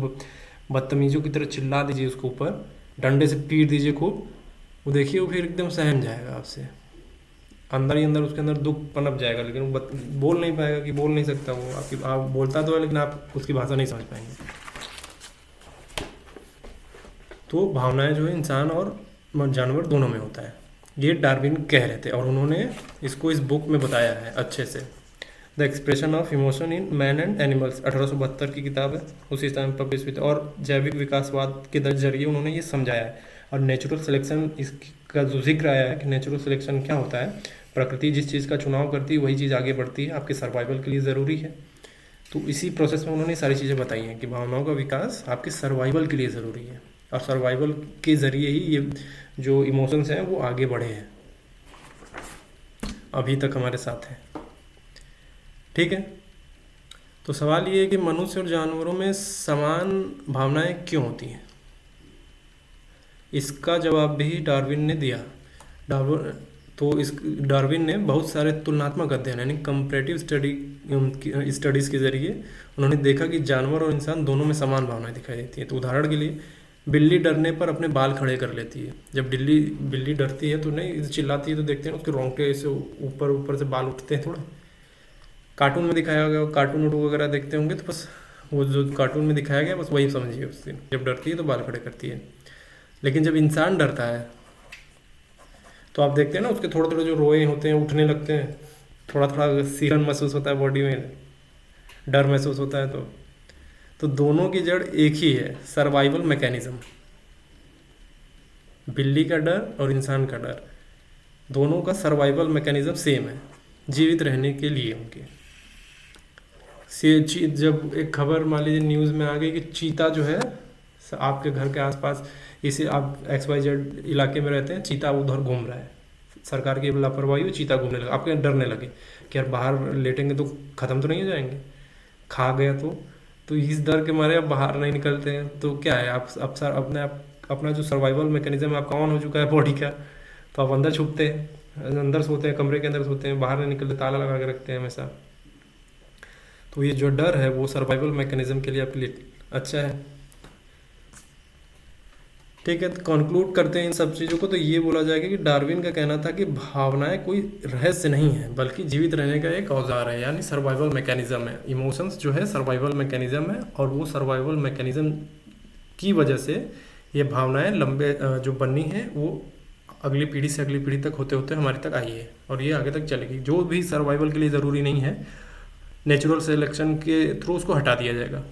बदतमीजों की तरह चिल्ला दीजिए उसके ऊपर, डंडे से पीट दीजिए खूब, वो देखिए वो फिर एकदम सहम जाएगा आपसे। अंदर ही अंदर उसके अंदर दुख पनप जाएगा, लेकिन वो बोल नहीं पाएगा, कि बोल नहीं सकता वो। आप बोलता तो है लेकिन आप उसकी भाषा नहीं समझ पाएंगे। तो भावनाएं जो है इंसान और जानवर दोनों में होता है, ये डार्विन कह रहे थे, और उन्होंने इसको इस बुक में बताया है अच्छे से। The expression of emotion in man and animals, 1872 की किताब है, उसी टाइम पब्लिश हुई थी। और जैविक विकासवाद के जरिए उन्होंने ये समझाया है। और नेचुरल सिलेक्शन, इसका जो जिक्र आया है कि नेचुरल सिलेक्शन क्या होता है, प्रकृति जिस चीज़ का चुनाव करती है वही चीज़ आगे बढ़ती है, आपके सर्वाइवल के लिए ज़रूरी है। तो इसी प्रोसेस में उन्होंने सारी चीज़ें बताई हैं कि भावनाओं का विकास आपके सर्वाइवल के लिए ज़रूरी है, और सर्वाइवल के ज़रिए ही ये जो इमोशंस हैं वो आगे बढ़े हैं, अभी तक हमारे साथ हैं। ठीक है, तो सवाल ये है कि मनुष्य और जानवरों में समान भावनाएं क्यों होती हैं? इसका जवाब भी डार्विन ने दिया। डार्विन ने बहुत सारे तुलनात्मक अध्ययन यानी कंपैरेटिव स्टडीज़ के जरिए उन्होंने देखा कि जानवर और इंसान दोनों में समान भावनाएं दिखाई देती हैं। तो उदाहरण के लिए, बिल्ली डरने पर अपने बाल खड़े कर लेती है। जब बिल्ली डरती है तो नहीं चिल्लाती है, तो देखते हैं उसके रोंगटे से ऊपर से बाल उठते हैं थोड़ा। कार्टून में दिखाया गया, कार्टून वगैरह देखते होंगे, तो बस वो जो कार्टून में दिखाया गया बस वही समझिए उससे। जब डरती है तो बाल खड़े करती है। लेकिन जब इंसान डरता है तो आप देखते हैं ना, उसके थोड़े थोड़े जो रोए होते हैं उठने लगते हैं, थोड़ा थोड़ा सीरन महसूस होता है बॉडी में, डर महसूस होता है। तो दोनों की जड़ एक ही है, सर्वाइवल मैकेनिज्म। बिल्ली का डर और इंसान का डर, दोनों का सर्वाइवल मैकेनिज्म सेम है, जीवित रहने के लिए उनके। जब एक खबर मान लीजिए न्यूज़ में आ गई कि चीता जो है आपके घर के आसपास, इसे आप XYZ इलाके में रहते हैं, चीता उधर घूम रहा है, सरकार की लापरवाही में चीता घूमने लगा, आपके डरने लगे कि यार बाहर लेटेंगे तो ख़त्म तो नहीं हो जाएंगे, खा गया तो इस डर के मारे आप बाहर नहीं निकलते हैं। तो क्या है, आप अपना जो सर्वाइवल मैकेनिज्म आपका ऑन हो चुका है बॉडी का, तो आप अंदर छुपते हैं, अंदर सोते हैं, कमरे के अंदर सोते हैं, बाहर नहीं निकलते, ताला लगा के रखते हैं हमेशा। तो ये जो डर है वो सर्वाइवल मैकेनिज्म के लिए आपके लिए अच्छा है। ठीक है, तो कंक्लूड करते हैं इन सब चीज़ों को। तो ये बोला जाएगा कि डार्विन का कहना था कि भावनाएं कोई रहस्य नहीं है, बल्कि जीवित रहने का एक औजार है, यानी सर्वाइवल मैकेनिज्म है। इमोशंस जो है सर्वाइवल मैकेनिज्म है, और वो सर्वाइवल मैकेनिज्म की वजह से ये भावनाएं लंबे जो बनी हैं वो अगली पीढ़ी से अगली पीढ़ी तक होते होते हमारे तक आई है, और ये आगे तक चलेगी। जो भी सर्वाइवल के लिए ज़रूरी नहीं है, नेचुरल सिलेक्शन के थ्रू उसको हटा दिया जाएगा।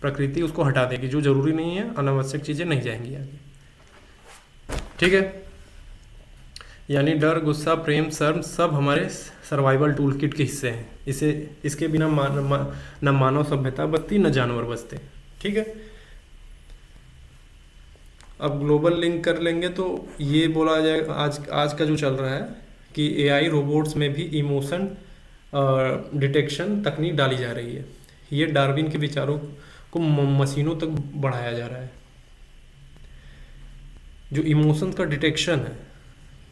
प्रकृति उसको हटा देगी, जो जरूरी नहीं है, अनावश्यक चीज़ें नहीं जाएंगी आगे। ठीक है, यानी डर, गुस्सा, प्रेम, शर्म सब हमारे सर्वाइवल टूल किट के हिस्से हैं। इसके बिना न मानव सभ्यता बचती, न जानवर बचते। ठीक है, अब ग्लोबल लिंक कर लेंगे तो ये बोला जाएगा आज का जो चल रहा है कि एआई रोबोट्स में भी इमोशन डिटेक्शन तकनीक डाली जा रही है। ये डार्विन के विचारों को मशीनों तक बढ़ाया जा रहा है। जो इमोशंस का डिटेक्शन है,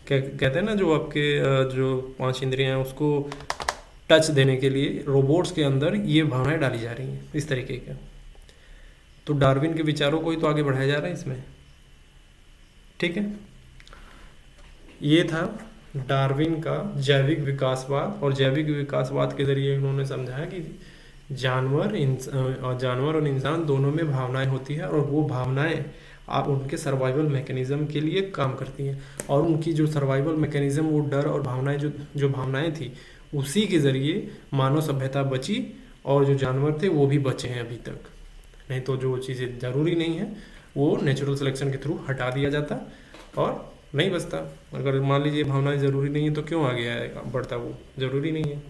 कहते हैं ना, जो आपके जो 5 इंद्रियां हैं उसको टच देने के लिए रोबोट्स के अंदर ये भावनाएं डाली जा रही हैं इस तरीके का। तो डार्विन के विचारों को ही तो आगे बढ़ाया जा रहा है इसमें। ठीक है, ये था डार्विन का जैविक विकासवाद। और जैविक विकासवाद के जरिए उन्होंने समझाया कि जानवर और इंसान दोनों में भावनाएं होती है, और वो भावनाएं आप उनके सर्वाइवल मैकेनिज्म के लिए काम करती हैं। और उनकी जो सर्वाइवल मैकेनिज्म, वो डर और भावनाएं जो भावनाएं थी, उसी के ज़रिए मानव सभ्यता बची, और जो जानवर थे वो भी बचे हैं अभी तक। नहीं तो जो चीज़ें ज़रूरी नहीं है वो नेचुरल सिलेक्शन के थ्रू हटा दिया जाता और नहीं बचता। अगर मान लीजिए भावनाएं ज़रूरी नहीं है तो क्यों आगे आएगा बढ़ता, वो ज़रूरी नहीं है।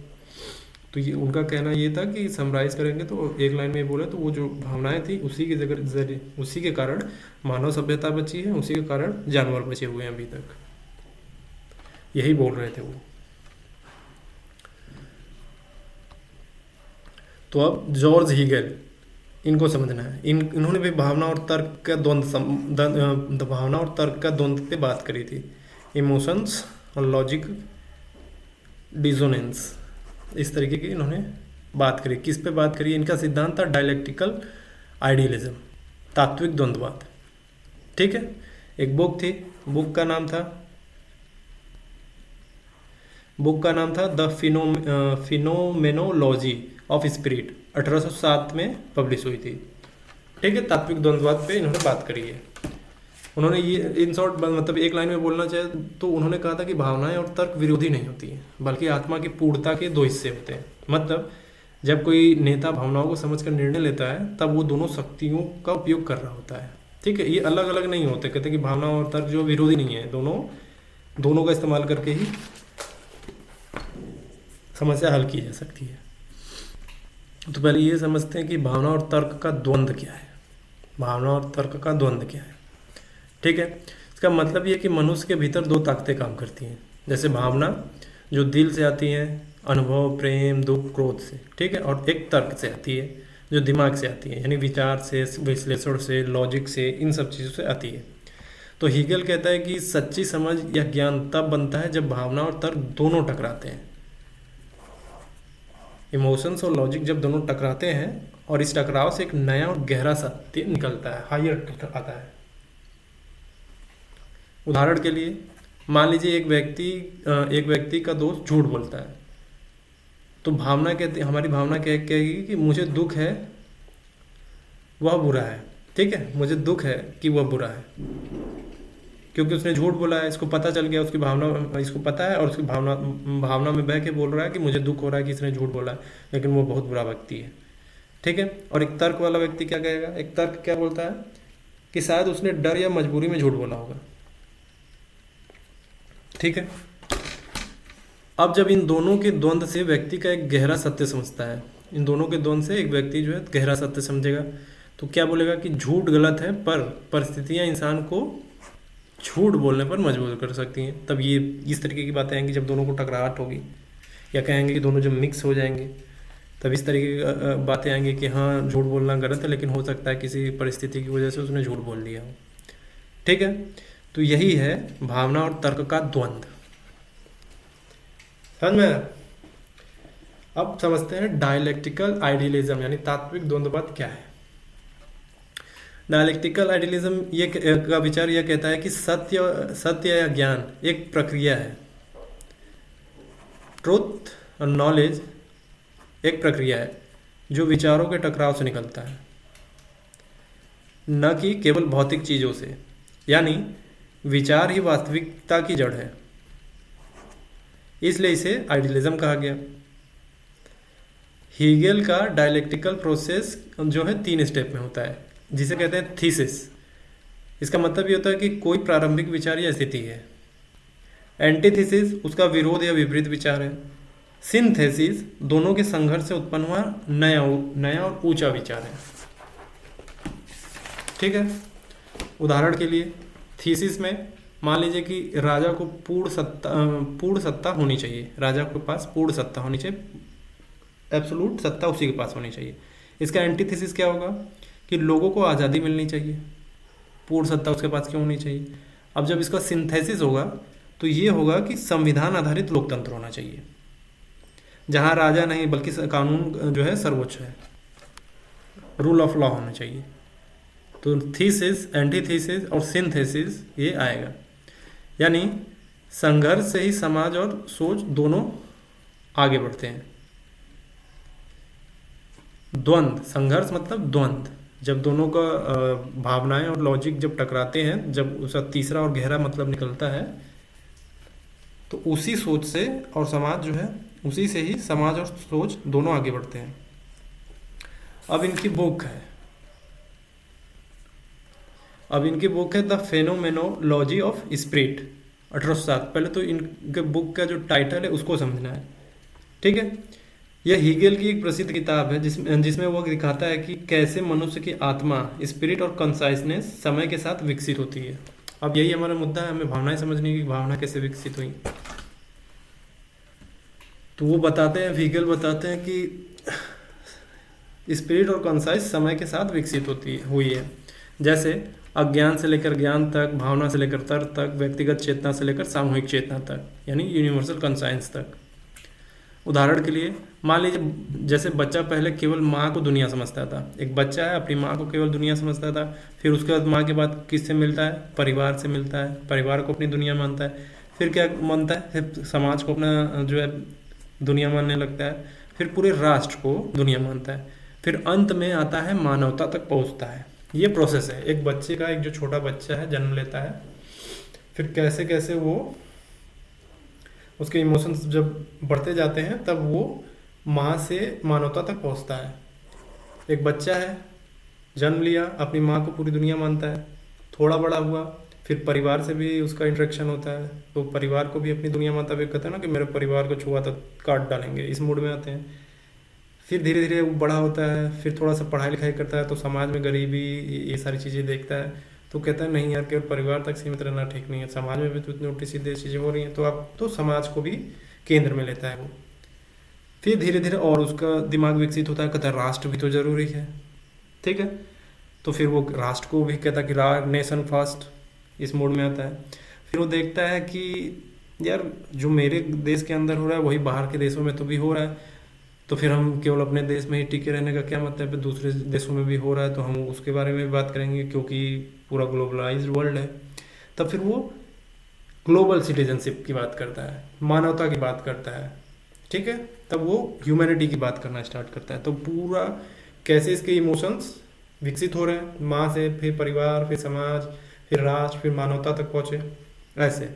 तो ये उनका कहना ये था कि समराइज करेंगे तो एक लाइन में बोले तो वो जो भावनाएं थी उसी के कारण मानव सभ्यता बची है, उसी के कारण जानवर बचे हुए हैं अभी तक। यही बोल रहे थे वो। तो अब जॉर्ज हीगल, इनको समझना है। इन्होंने भी भावना और तर्क का भावना और तर्क का द्वंद्व पे बात करी थी। इमोशंस और लॉजिक डिसोनेंस, इस तरीके की इन्होंने बात करी। किस पे बात करी? इनका सिद्धांत था डायलेक्टिकल आइडियलिज्म, तात्विक द्वंद्ववाद। ठीक है, एक बुक थी, बुक का नाम था द फिनोमेनोलॉजी ऑफ स्पिरिट, 1807 में पब्लिश हुई थी। ठीक है, तात्विक द्वंद्ववाद पे इन्होंने बात करी है। उन्होंने ये इन शॉर्ट मतलब एक लाइन में बोलना चाहे तो उन्होंने कहा था कि भावनाएं और तर्क विरोधी नहीं होती हैं, बल्कि आत्मा की पूर्णता के 2 हिस्से होते हैं। मतलब जब कोई नेता भावनाओं को समझकर निर्णय लेता है तब वो दोनों शक्तियों का उपयोग कर रहा होता है। ठीक है, ये अलग अलग नहीं होते। कहते हैं कि भावना और तर्क जो विरोधी नहीं है, दोनों का इस्तेमाल करके ही समस्या हल की जा सकती है। तो पहले ये समझते हैं कि भावना और तर्क का द्वंद्व क्या है। भावना और तर्क का द्वंद्व क्या है? ठीक है, इसका मतलब ये कि मनुष्य के भीतर 2 ताकतें काम करती हैं। जैसे भावना जो दिल से आती है, अनुभव, प्रेम, दुख, क्रोध से। ठीक है, और एक तर्क से आती है जो दिमाग से आती है, यानी विचार से, विश्लेषण से, लॉजिक से, इन सब चीज़ों से आती है। तो हीगल कहता है कि सच्ची समझ या ज्ञान तब बनता है जब भावना और तर्क दोनों टकराते हैं। इमोशंस और लॉजिक जब दोनों टकराते हैं और इस टकराव से एक नया और गहरा सत्य निकलता है, हायर आता है। उदाहरण के लिए मान लीजिए एक व्यक्ति का दोस्त झूठ बोलता है, तो हमारी भावना कहेगी कि मुझे दुख है, वह बुरा है। ठीक है, मुझे दुख है कि वह बुरा है, क्योंकि उसने झूठ बोला है, इसको पता चल गया, उसकी भावना इसको पता है, और उसकी भावना में बह के बोल रहा है कि मुझे दुख हो रहा है कि इसने झूठ बोला है, लेकिन वो बहुत बुरा व्यक्ति है। ठीक है, और एक तर्क वाला व्यक्ति क्या कहेगा? एक तर्क क्या बोलता है कि शायद उसने डर या मजबूरी में झूठ बोला होगा। ठीक है, अब जब इन दोनों के द्वंद्व से व्यक्ति का एक गहरा सत्य समझता है, इन दोनों के द्वंद्व से एक व्यक्ति जो है गहरा सत्य समझेगा, तो क्या बोलेगा कि झूठ गलत है, पर परिस्थितियां इंसान को झूठ बोलने पर मजबूर कर सकती हैं। तब ये इस तरीके की बातें आएंगी जब दोनों को टकराहट होगी, या कहेंगे कि दोनों जब मिक्स हो जाएंगे तब इस तरीके की बातें आएंगी कि हाँ झूठ बोलना गलत है, लेकिन हो सकता है किसी परिस्थिति की वजह से उसने झूठ बोल दिया हो। ठीक है, तो यही है भावना और तर्क का द्वंद्व। समझ में? अब समझते हैं डायलेक्टिकल आइडियलिज्म यानी तात्विक द्वंद्ववाद क्या है। डायलेक्टिकल आइडियलिज्म ये का विचार यह कहता है कि सत्य या ज्ञान एक प्रक्रिया है। ट्रुथ और नॉलेज एक प्रक्रिया है जो विचारों के टकराव से निकलता है, न कि केवल भौतिक चीज़ों से। यानी विचार ही वास्तविकता की जड़ है, इसलिए इसे आइडियलिज्म कहा गया। हीगेल का डायलेक्टिकल प्रोसेस जो है 3 स्टेप में होता है, जिसे कहते हैं थीसिस। इसका मतलब ये होता है कि कोई प्रारंभिक विचार या स्थिति है। एंटीथीसिस उसका विरोध या विपरीत विचार है। सिंथेसिस दोनों के संघर्ष से उत्पन्न हुआ नया और ऊंचा विचार है। ठीक है, उदाहरण के लिए थीसिस में मान लीजिए कि राजा को पूर्ण सत्ता होनी चाहिए, राजा के पास पूर्ण सत्ता होनी चाहिए, एब्सोलूट सत्ता उसी के पास होनी चाहिए। इसका एंटीथीसिस क्या होगा कि लोगों को आज़ादी मिलनी चाहिए, पूर्ण सत्ता उसके पास क्यों होनी चाहिए। अब जब इसका सिंथेसिस होगा तो ये होगा कि संविधान आधारित लोकतंत्र होना चाहिए, जहां राजा नहीं बल्कि कानून जो है सर्वोच्च है, रूल ऑफ लॉ होना चाहिए। तो थीसिस, एंटीथीसिस और सिंथेसिस ये आएगा, यानी संघर्ष से ही समाज और सोच दोनों आगे बढ़ते हैं। द्वंद्व, संघर्ष मतलब द्वंद्व, जब दोनों का भावनाएं और लॉजिक जब टकराते हैं, जब उसका तीसरा और गहरा मतलब निकलता है, तो उसी सोच से और समाज जो है, उसी से ही समाज और सोच दोनों आगे बढ़ते हैं। अब इनकी बुक है द फेनोमेनोलॉजी ऑफ स्पिरिट 1807। पहले तो इनके बुक का जो टाइटल है उसको समझना है। ठीक है, यह हीगेल की एक प्रसिद्ध किताब है जिसमें वो दिखाता है कि कैसे मनुष्य की आत्मा, स्पिरिट और कॉन्साइसनेस समय के साथ विकसित होती है। अब यही हमारा मुद्दा है, हमें भावनाएं समझने की, भावना कैसे विकसित हुई। तो वो बताते हैं, हीगेल बताते हैं कि स्पिरिट और कॉन्साइस समय के साथ विकसित हुई है। जैसे अज्ञान से लेकर ज्ञान तक, भावना से लेकर तर्क तक, व्यक्तिगत चेतना से लेकर सामूहिक चेतना तक, यानी यूनिवर्सल कॉन्साइंस तक। उदाहरण के लिए मान लीजिए जैसे बच्चा पहले केवल माँ को दुनिया समझता था, एक बच्चा है अपनी माँ को केवल दुनिया समझता था, फिर उसके बाद माँ के बाद किससे मिलता है, परिवार से मिलता है, परिवार को अपनी दुनिया मानता है, फिर क्या मानता है, फिर समाज को अपना जो है दुनिया मानने लगता है, फिर पूरे राष्ट्र को दुनिया मानता है, फिर अंत में आता है मानवता तक पहुँचता है। ये प्रोसेस है एक बच्चे का, एक जो छोटा बच्चा है जन्म लेता है, फिर कैसे कैसे वो उसके इमोशंस जब बढ़ते जाते हैं तब वो माँ से मानवता तक पहुँचता है। एक बच्चा है, जन्म लिया, अपनी माँ को पूरी दुनिया मानता है, थोड़ा बड़ा हुआ, फिर परिवार से भी उसका इंटरेक्शन होता है, तो परिवार को भी अपनी दुनिया मानता है। कहते हैं ना कि मेरे परिवार को छुआ तो काट डालेंगे, इस मूड में आते हैं। फिर धीरे धीरे वो बड़ा होता है, फिर थोड़ा सा पढ़ाई लिखाई करता है, तो समाज में गरीबी ये सारी चीज़ें देखता है, तो कहता है नहीं यार, केवल परिवार तक सीमित रहना ठीक नहीं है, समाज में भी तो इतनी उल्टी सीधी चीज़ें हो रही हैं, तो अब तो समाज को भी केंद्र में लेता है वो। फिर धीरे धीरे और उसका दिमाग विकसित होता है, कहता है राष्ट्र भी तो जरूरी है। ठीक है, तो फिर वो राष्ट्र को भी कहता है कि नेशन फर्स्ट, इस मोड में आता है। फिर वो देखता है कि यार जो मेरे देश के अंदर हो रहा है वही बाहर के देशों में तो भी हो रहा है, तो फिर हम केवल अपने देश में ही टिके रहने का क्या मतलब है, दूसरे देशों में भी हो रहा है तो हम उसके बारे में भी बात करेंगे, क्योंकि पूरा ग्लोबलाइज्ड वर्ल्ड है। तब फिर वो ग्लोबल सिटीजनशिप की बात करता है, मानवता की बात करता है। ठीक है, तब वो ह्यूमैनिटी की बात करना स्टार्ट करता है। तो पूरा कैसे इसके इमोशंस विकसित हो रहे हैं, माँ से फिर परिवार, फिर समाज, फिर राष्ट्र, फिर मानवता तक पहुँचे, ऐसे।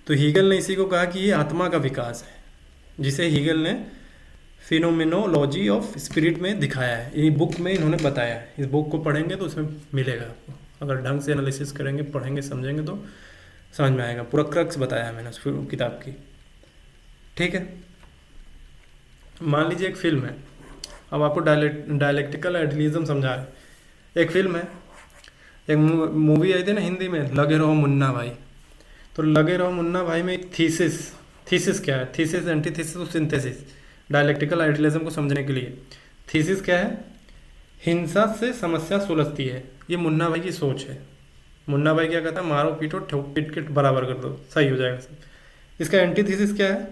तो हीगल ने इसी को कहा कि ये आत्मा का विकास है, जिसे हीगल ने फिनोमेनोलॉजी ऑफ स्पिरिट में दिखाया है। ये बुक में इन्होंने बताया है, इस बुक को पढ़ेंगे तो उसमें मिलेगा आपको, अगर ढंग से एनालिसिस करेंगे, पढ़ेंगे, समझेंगे तो समझ में आएगा। पूरा क्रक्स बताया है मैंने उस किताब की। ठीक है, मान लीजिए एक फिल्म है, अब आपको डायलेक्टिकल आइडियलिज्म समझा है। एक फिल्म है, एक मूवी आई थी ना हिंदी में, लगे रहो मुन्ना भाई। तो लगे रहो मुन्ना भाई में एक थीसिस क्या है, थीसिस, एंटीथीसिस और सिंथेसिस, डायलेक्टिकल आइडियलिज्म को समझने के लिए। थीसिस क्या है, हिंसा से समस्या सुलझती है, ये मुन्ना भाई की सोच है। मुन्ना भाई क्या कहता है, मारो पीटो, ठोक पीट के बराबर कर दो, सही हो जाएगा सब। इसका एंटीथीसिस क्या है,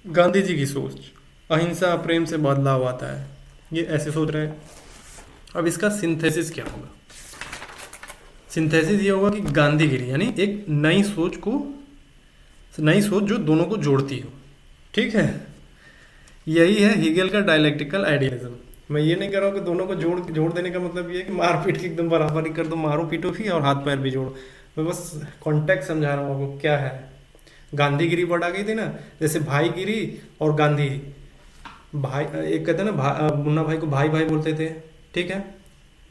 गांधी जी की सोच, अहिंसा प्रेम से बदलाव आता है, ये ऐसे सोच रहे हैं। अब इसका सिंथेसिस क्या होगा, सिंथेसिस ये होगा कि गांधीगिरी, यानी एक नई सोच जो दोनों को जोड़ती हो। ठीक है, यही है हीगल का डायलेक्टिकल आइडियलिज्म। मैं ये नहीं कह रहा हूँ कि दोनों को जोड़ देने का मतलब ये है कि मार पीट की एकदम बराबरी कर दो, मारो पीटो भी और हाथ पैर भी जोड़ो। मैं बस कॉन्टेक्स्ट समझा रहा हूँ आपको क्या है। गांधीगिरी बढ़ आ गई थी ना, जैसे भाईगिरी और गांधी, भाई, एक कहते हैं ना मुन्ना भाई को भाई भाई बोलते थे, ठीक है,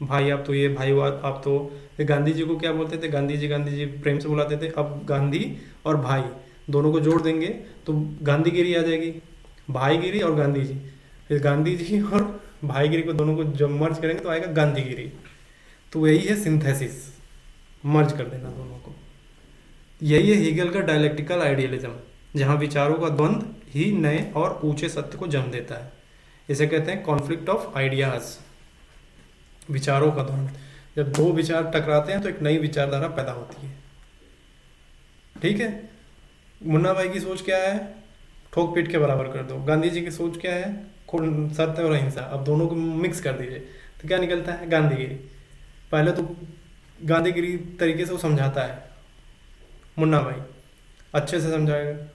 भाई आप तो ये, भाई आप तो ये। गांधी जी को क्या बोलते थे, गांधी जी प्रेम से बुलाते थे। अब गांधी और भाई दोनों को जोड़ देंगे तो गांधीगिरी आ जाएगी, भाईगिरी और गांधी जी। फिर गांधी जी और भाईगिरी को दोनों को जब मर्ज करेंगे तो आएगा गांधीगिरी। तो यही है सिंथेसिस, मर्ज कर देना दोनों को। यही है हीगल का डायलेक्टिकल आइडियलिज्म, जहाँ विचारों का द्वंद्व ही नए और ऊंचे सत्य को जन्म देता है। इसे कहते हैं कॉन्फ्लिक्ट ऑफ आइडियाज, विचारों का द्वंद्व। जब दो विचार टकराते हैं तो एक नई विचारधारा पैदा होती है, ठीक है। मुन्ना भाई की सोच क्या है, ठोक पीट के बराबर कर दो। गांधी जी की सोच क्या है, सत्य और अहिंसा। अब दोनों को मिक्स कर दीजिए तो क्या निकलता है, गांधीगिरी। पहले तो गांधीगिरी तरीके से वो समझाता है मुन्ना भाई, अच्छे से समझाएगा,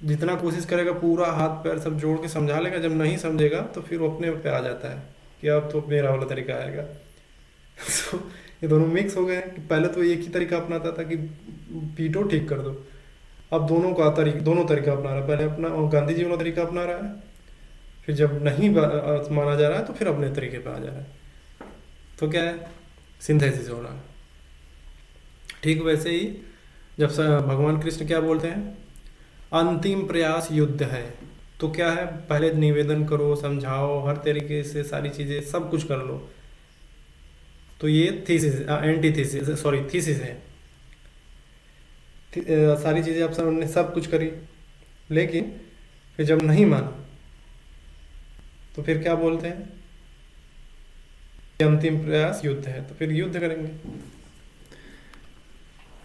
जितना कोशिश करेगा पूरा हाथ पैर सब जोड़ के समझा लेगा। जब नहीं समझेगा तो फिर वो अपने पे आ जाता है कि अब तो मेरा वाला तरीका आएगा। तो ये दोनों मिक्स हो गए कि पहले तो एक ही तरीका अपनाता था कि पीटो ठीक कर दो, अब दोनों तरीका अपना रहा है। पहले अपना गांधी जी वाला तरीका अपना रहा है, फिर जब नहीं माना जा रहा है तो फिर अपने तरीके पे आ जा रहा है। तो क्या है, सिंथेसिस हो रहा है। ठीक वैसे ही जब भगवान कृष्ण क्या बोलते हैं, अंतिम प्रयास युद्ध है। तो क्या है, पहले निवेदन करो, समझाओ, हर तरीके से सारी चीज़ें सब कुछ कर लो। तो ये thesis, anti thesis, sorry thesis है। सारी चीज़ें आप सबने सब कुछ करी, लेकिन फिर जब नहीं माना तो फिर क्या बोलते हैं, अंतिम प्रयास युद्ध है। तो फिर युद्ध करेंगे,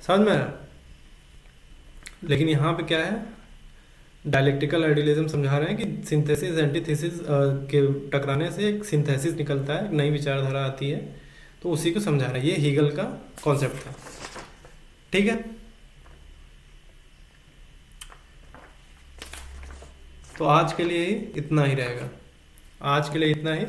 समझ में आया। लेकिन यहाँ पे क्या है, डायलेक्टिकल आइडियलिज्म समझा रहे हैं कि सिंथेसिस एंटीथेसिस के टकराने से एक सिंथेसिस निकलता है, एक नई विचारधारा आती है। तो उसी को समझा रहे हैं, ये हीगल का कॉन्सेप्ट था, ठीक है। तो आज के लिए इतना ही रहेगा, आज के लिए इतना ही।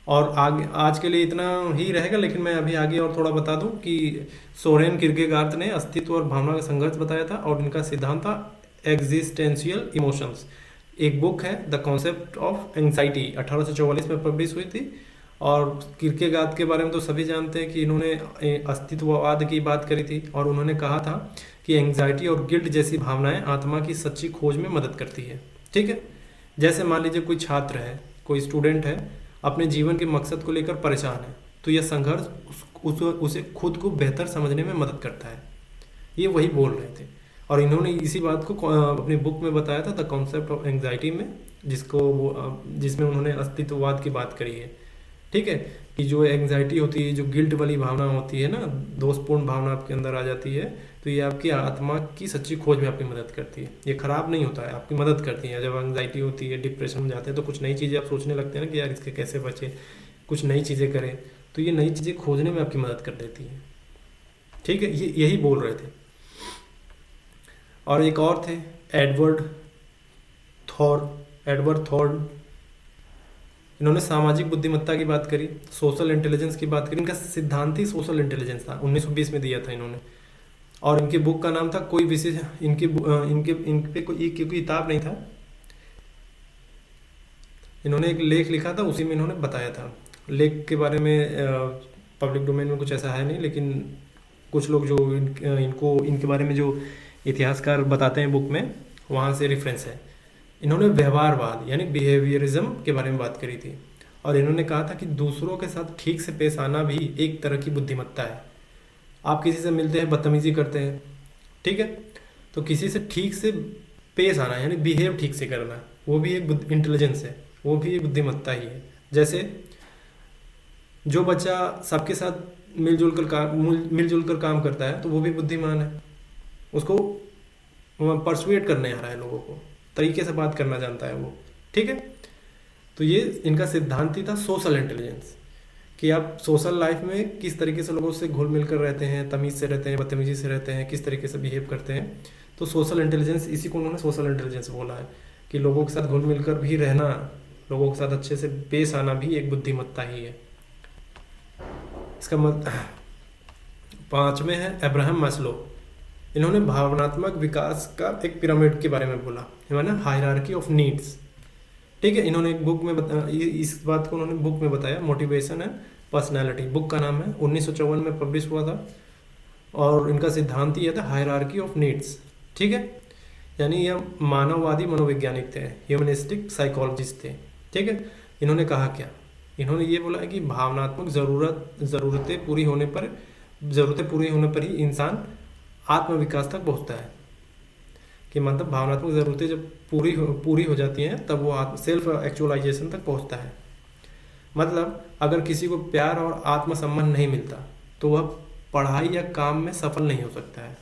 और आगे आज के लिए इतना ही रहेगा, लेकिन मैं अभी आगे और थोड़ा बता दूं कि सोरेन किर्केगार्ड ने अस्तित्व और भावना का संघर्ष बताया था, और इनका सिद्धांत था एग्जिस्टेंशियल इमोशंस। एक बुक है द कॉन्सेप्ट ऑफ एंग्जाइटी, 1844 में पब्लिश हुई थी। और किर्केगार्ड के बारे में तो सभी जानते हैं कि इन्होंने अस्तित्ववाद की बात करी थी, और उन्होंने कहा था कि एंग्जाइटी और गिल्ट जैसी भावनाएं आत्मा की सच्ची खोज में मदद करती है, ठीक है। जैसे मान लीजिए कोई छात्र है, कोई स्टूडेंट है, अपने जीवन के मकसद को लेकर परेशान है, तो यह संघर्ष उसे खुद को बेहतर समझने में मदद करता है। ये वही बोल रहे थे, और इन्होंने इसी बात को अपनी बुक में बताया था द कॉन्सेप्ट ऑफ एंग्जाइटी में, जिसमें उन्होंने अस्तित्ववाद की बात करी है, ठीक है। कि जो एंग्जाइटी होती है, जो गिल्ट वाली भावना होती है ना, दोषपूर्ण भावना आपके अंदर आ जाती है, तो ये आपकी आत्मा की सच्ची खोज में आपकी मदद करती है। ये खराब नहीं होता है, आपकी मदद करती है। जब एंग्जाइटी होती है, डिप्रेशन में जाते हैं, तो कुछ नई चीज़ें आप सोचने लगते हैं ना कि यार इसके कैसे बचे, कुछ नई चीज़ें करें, तो ये नई चीज़ें खोजने में आपकी मदद कर देती है, ठीक है। ये यही बोल रहे थे। और एक और थे, एडवर्ड थॉर्न। इन्होंने सामाजिक बुद्धिमत्ता की बात करी, सोशल इंटेलिजेंस की बात करी। इनका सिद्धांत ही सोशल इंटेलिजेंस था, 1920 में दिया था इन्होंने। और इनकी बुक का नाम था कोई विशेष, इनके कोई किताब नहीं था, इन्होंने एक लेख लिखा था, उसी में इन्होंने बताया था। लेख के बारे में पब्लिक डोमेन में कुछ ऐसा है नहीं, लेकिन कुछ लोग जो इनके बारे में जो इतिहासकार बताते हैं बुक में, वहाँ से रेफरेंस है। इन्होंने व्यवहारवाद यानी बिहेवियरिज्म के बारे में बात करी थी, और इन्होंने कहा था कि दूसरों के साथ ठीक से पेश आना भी एक तरह की बुद्धिमत्ता है। आप किसी से मिलते हैं, बदतमीजी करते हैं, ठीक है, तो किसी से ठीक से पेश आना यानी बिहेव ठीक से करना, वो भी एक इंटेलिजेंस है, वो भी एक बुद्धिमत्ता ही है। जैसे जो बच्चा सबके साथ मिलजुल कर काम करता है, तो वो भी बुद्धिमान है, उसको परसुएट करने आ रहा है, लोगों को तरीके से बात करना जानता है वो, ठीक है। तो ये इनका सिद्धांत ही था सोशल इंटेलिजेंस, कि आप सोशल लाइफ में किस तरीके से लोगों से घुल मिल कर रहते हैं, तमीज़ से रहते हैं, बदतमीजी से रहते हैं, किस तरीके से बिहेव करते हैं। तो सोशल इंटेलिजेंस, इसी को उन्होंने सोशल इंटेलिजेंस बोला है, कि लोगों के साथ घुल मिल कर भी रहना, लोगों के साथ अच्छे से पेश आना भी एक बुद्धिमत्ता ही है। इसका 5वें है अब्राहम मैस्लो। इन्होंने भावनात्मक विकास का एक पिरामिड के बारे में बोला, है ना, हायरार्की ऑफ नीड्स, ठीक है, इन्होंने एक बुक में इस बात को उन्होंने बुक में बताया, मोटिवेशन एंड पर्सनैलिटी, बुक का नाम है, 1954 में पब्लिश हुआ था। और इनका सिद्धांत ये था हायरार्की ऑफ नीड्स। ठीक है, यानी यह मानववादी मनोवैज्ञानिक थे, ह्यूमनिस्टिक साइकोलॉजिस्ट थे। ठीक है, इन्होंने कहा क्या, इन्होंने ये बोला है कि भावनात्मक ज़रूरतें पूरी होने पर ही इंसान आत्मविकास तक पहुंचता है। कि मतलब भावनात्मक ज़रूरतें जब पूरी हो जाती हैं तब वो सेल्फ एक्चुअलाइजेशन तक पहुंचता है। मतलब अगर किसी को प्यार और आत्मसम्मान नहीं मिलता तो वह पढ़ाई या काम में सफल नहीं हो सकता है।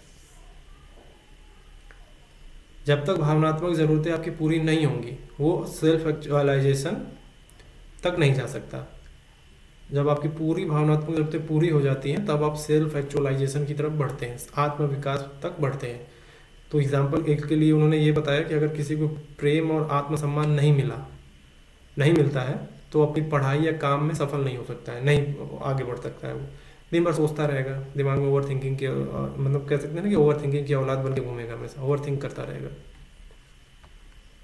जब तक भावनात्मक ज़रूरतें आपकी पूरी नहीं होंगी वो सेल्फ एक्चुअलाइजेशन तक नहीं जा सकता। जब आपकी पूरी भावनात्मक ज़रूरतें पूरी हो जाती हैं तब आप सेल्फ एक्चुअलाइजेशन की तरफ बढ़ते हैं, आत्मविकास तक बढ़ते हैं। तो एग्जाम्पल एक के लिए उन्होंने ये बताया कि अगर किसी को प्रेम और आत्मसम्मान नहीं मिलता है तो अपनी पढ़ाई या काम में सफल नहीं हो सकता है, नहीं आगे बढ़ सकता है। वो दिन भर सोचता रहेगा, दिमाग में ओवर थिंकिंग के मतलब कह सकते हैं ना कि ओवर थिंकिंग की औलाद बन के घूमेगा, हमेशा ओवर थिंक करता रहेगा।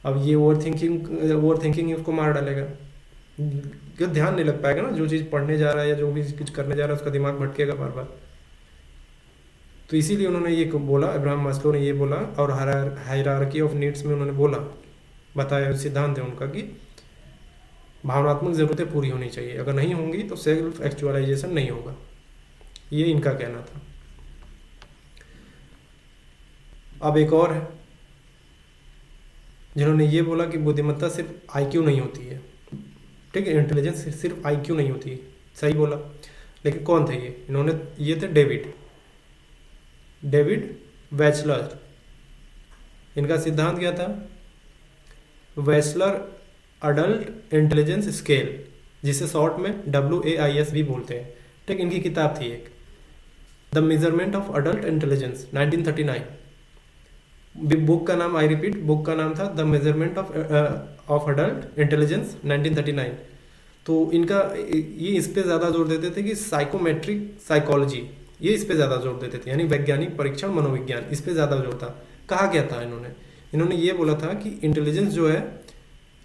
अब ये ओवर थिंकिंग ही उसको मार डालेगा, क्यों ध्यान नहीं लग पाएगा ना, जो चीज़ पढ़ने जा रहा है या जो भी कुछ करने जा रहा है उसका दिमाग भटकेगा बार बार। तो इसीलिए उन्होंने ये बोला, अब्राहम मास्लो ने ये बोला, और हायरार्की ऑफ नीड्स में उन्होंने बताया सिद्धांत है उनका कि भावनात्मक ज़रूरतें पूरी होनी चाहिए, अगर नहीं होंगी तो सेल्फ एक्चुअलाइजेशन नहीं होगा। ये इनका कहना था। अब एक और है जिन्होंने ये बोला कि बुद्धिमत्ता सिर्फ आईक्यू नहीं होती है। ठीक है, इंटेलिजेंस सिर्फ आईक्यू नहीं होती है, सही बोला। लेकिन कौन थे ये थे डेविड वेचलर। इनका सिद्धांत क्या था, वेचलर अडल्ट इंटेलिजेंस स्केल, जिसे शॉर्ट में WAIS भी बोलते हैं। ठीक, इनकी किताब थी एक, the measurement of adult intelligence, 1939। Book का नाम, आई रिपीट, बुक का नाम था the measurement of adult intelligence, 1939। तो इनका ये इस पे ज़्यादा जोर देते थे कि साइकोमेट्रिक साइकोलॉजी, ये इस पे ज़्यादा जोर देते थे, यानी वैज्ञानिक परीक्षण मनोविज्ञान, इस पे ज़्यादा जोर था। कहा क्या था इन्होंने ये बोला था कि इंटेलिजेंस जो है,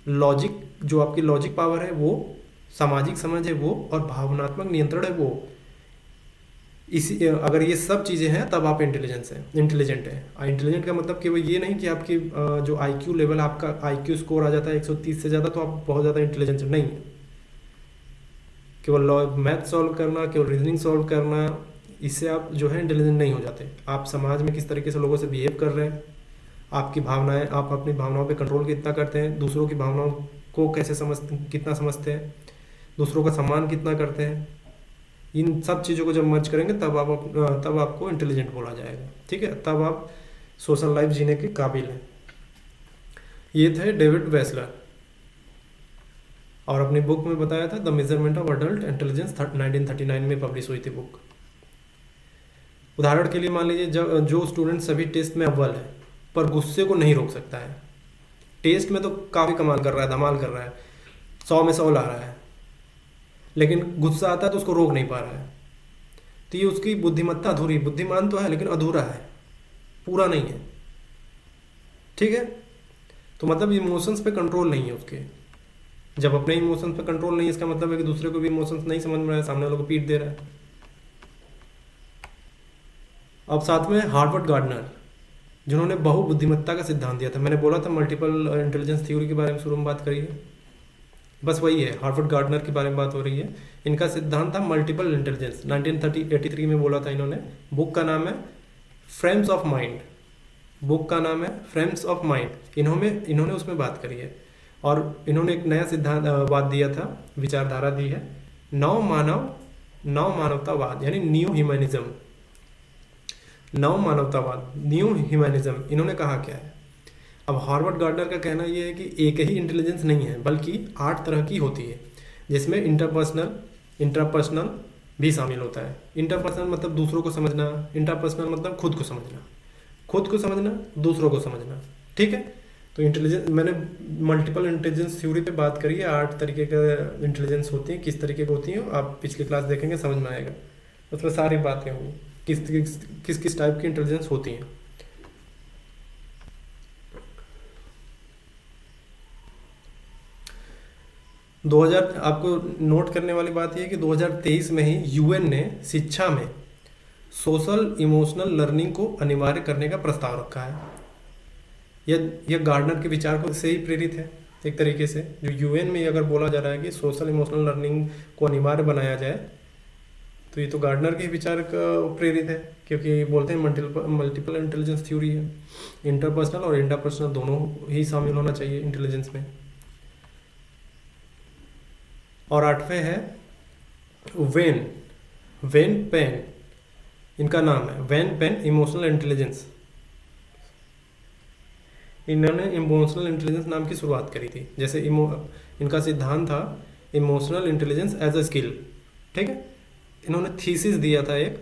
लॉजिक, जो आपकी लॉजिक पावर है वो, सामाजिक समझ है वो, और भावनात्मक नियंत्रण है वो, अगर ये सब चीज़ें हैं तब आप इंटेलिजेंट है। इंटेलिजेंट का मतलब केवल ये नहीं कि आपकी जो IQ लेवल, आपका IQ स्कोर आ जाता है 130 से ज़्यादा तो आप बहुत ज़्यादा इंटेलिजेंट नहीं। केवल मैथ सॉल्व करना, केवल रीजनिंग सॉल्व करना, इससे आप जो है इंटेलिजेंट नहीं हो जाते। आप समाज में किस तरीके से लोगों से बिहेव कर रहे हैं, आपकी भावनाएं, आप अपनी भावनाओं पे कंट्रोल कितना करते हैं, दूसरों की भावनाओं को कितना समझते हैं, दूसरों का सम्मान कितना करते हैं, इन सब चीज़ों को जब मर्ज करेंगे तब आपको इंटेलिजेंट बोला जाएगा। ठीक है, तब आप सोशल लाइफ जीने के काबिल हैं। ये थे डेविड वेचलर, और अपनी बुक में बताया था the measurement of adult intelligence, 1939 में पब्लिश हुई थी बुक। उदाहरण के लिए मान लीजिए जो स्टूडेंट सभी टेस्ट में अव्वल है पर गुस्से को नहीं रोक सकता है, टेस्ट में तो काफ़ी कमाल कर रहा है, धमाल कर रहा है, 100 में 100 ला रहा है, लेकिन गुस्सा आता है तो उसको रोक नहीं पा रहा है, तो ये उसकी बुद्धिमत्ता अधूरी, बुद्धिमान तो है लेकिन अधूरा है, पूरा नहीं है। ठीक है, तो मतलब इमोशंस पे कंट्रोल नहीं है उसके। जब अपने इमोशंस पे कंट्रोल नहीं है, इसका मतलब है कि दूसरे को भी इमोशंस नहीं समझ में रहा है, सामने वालों को पीट दे रहा है। अब साथ में हार्वर्ड गार्डनर, जिन्होंने बहुबुद्धिमत्ता का सिद्धांत दिया था। मैंने बोला था मल्टीपल इंटेलिजेंस थ्योरी के बारे में शुरू में बात करी है, बस वही है, हार्वर्ड गार्डनर के बारे में बात हो रही है। इनका सिद्धांत था मल्टीपल इंटेलिजेंस, 1983 में बोला था इन्होंने। बुक का नाम है फ्रेम्स ऑफ माइंड, इन्होंने उसमें बात करी है। और इन्होंने एक नया सिद्धांत बात दिया था, विचारधारा दी है, नव मानवतावाद, यानी न्यू ह्यूमैनिज्म। इन्होंने कहा क्या है, अब हार्वर्ड गार्डनर का कहना यह है कि एक ही इंटेलिजेंस नहीं है बल्कि 8 तरह की होती है, जिसमें इंट्रापर्सनल भी शामिल होता है। इंटरपर्सनल मतलब दूसरों को समझना, इंट्रापर्सनल मतलब खुद को समझना, दूसरों को समझना। ठीक है, तो इंटेलिजेंस, मैंने मल्टीपल इंटेलिजेंस थ्योरी पे बात करी है, 8 तरीके का इंटेलिजेंस होती है, किस तरीके की होती हैं आप पिछली क्लास देखेंगे, समझ में आएगा, उसमें सारी बातें होंगी किस टाइप की इंटेलिजेंस होती हैं। 2000 आपको नोट करने वाली बात यह है कि 2023 में ही यूएन ने शिक्षा में सोशल इमोशनल लर्निंग को अनिवार्य करने का प्रस्ताव रखा है। यह गार्डनर के विचार को से ही प्रेरित है एक तरीके से। जो यूएन में अगर बोला जा रहा है कि सोशल इमोशनल लर्निंग को अनिवार्य बनाया जाए, तो ये तो गार्डनर के विचार का प्रेरित है, क्योंकि बोलते हैं मल्टीपल इंटेलिजेंस थ्योरी है, इंटरपर्सनल और इंट्रापर्सनल दोनों ही शामिल होना चाहिए इंटेलिजेंस में। और 8वें है वेन पेन, इनका नाम है वेन पेन इमोशनल इंटेलिजेंस। इन्होंने इमोशनल इंटेलिजेंस नाम की शुरुआत करी थी। जैसे इनका सिद्धांत था emotional intelligence as a skill, ठीक है। इन्होंने थीसिस दिया था एक,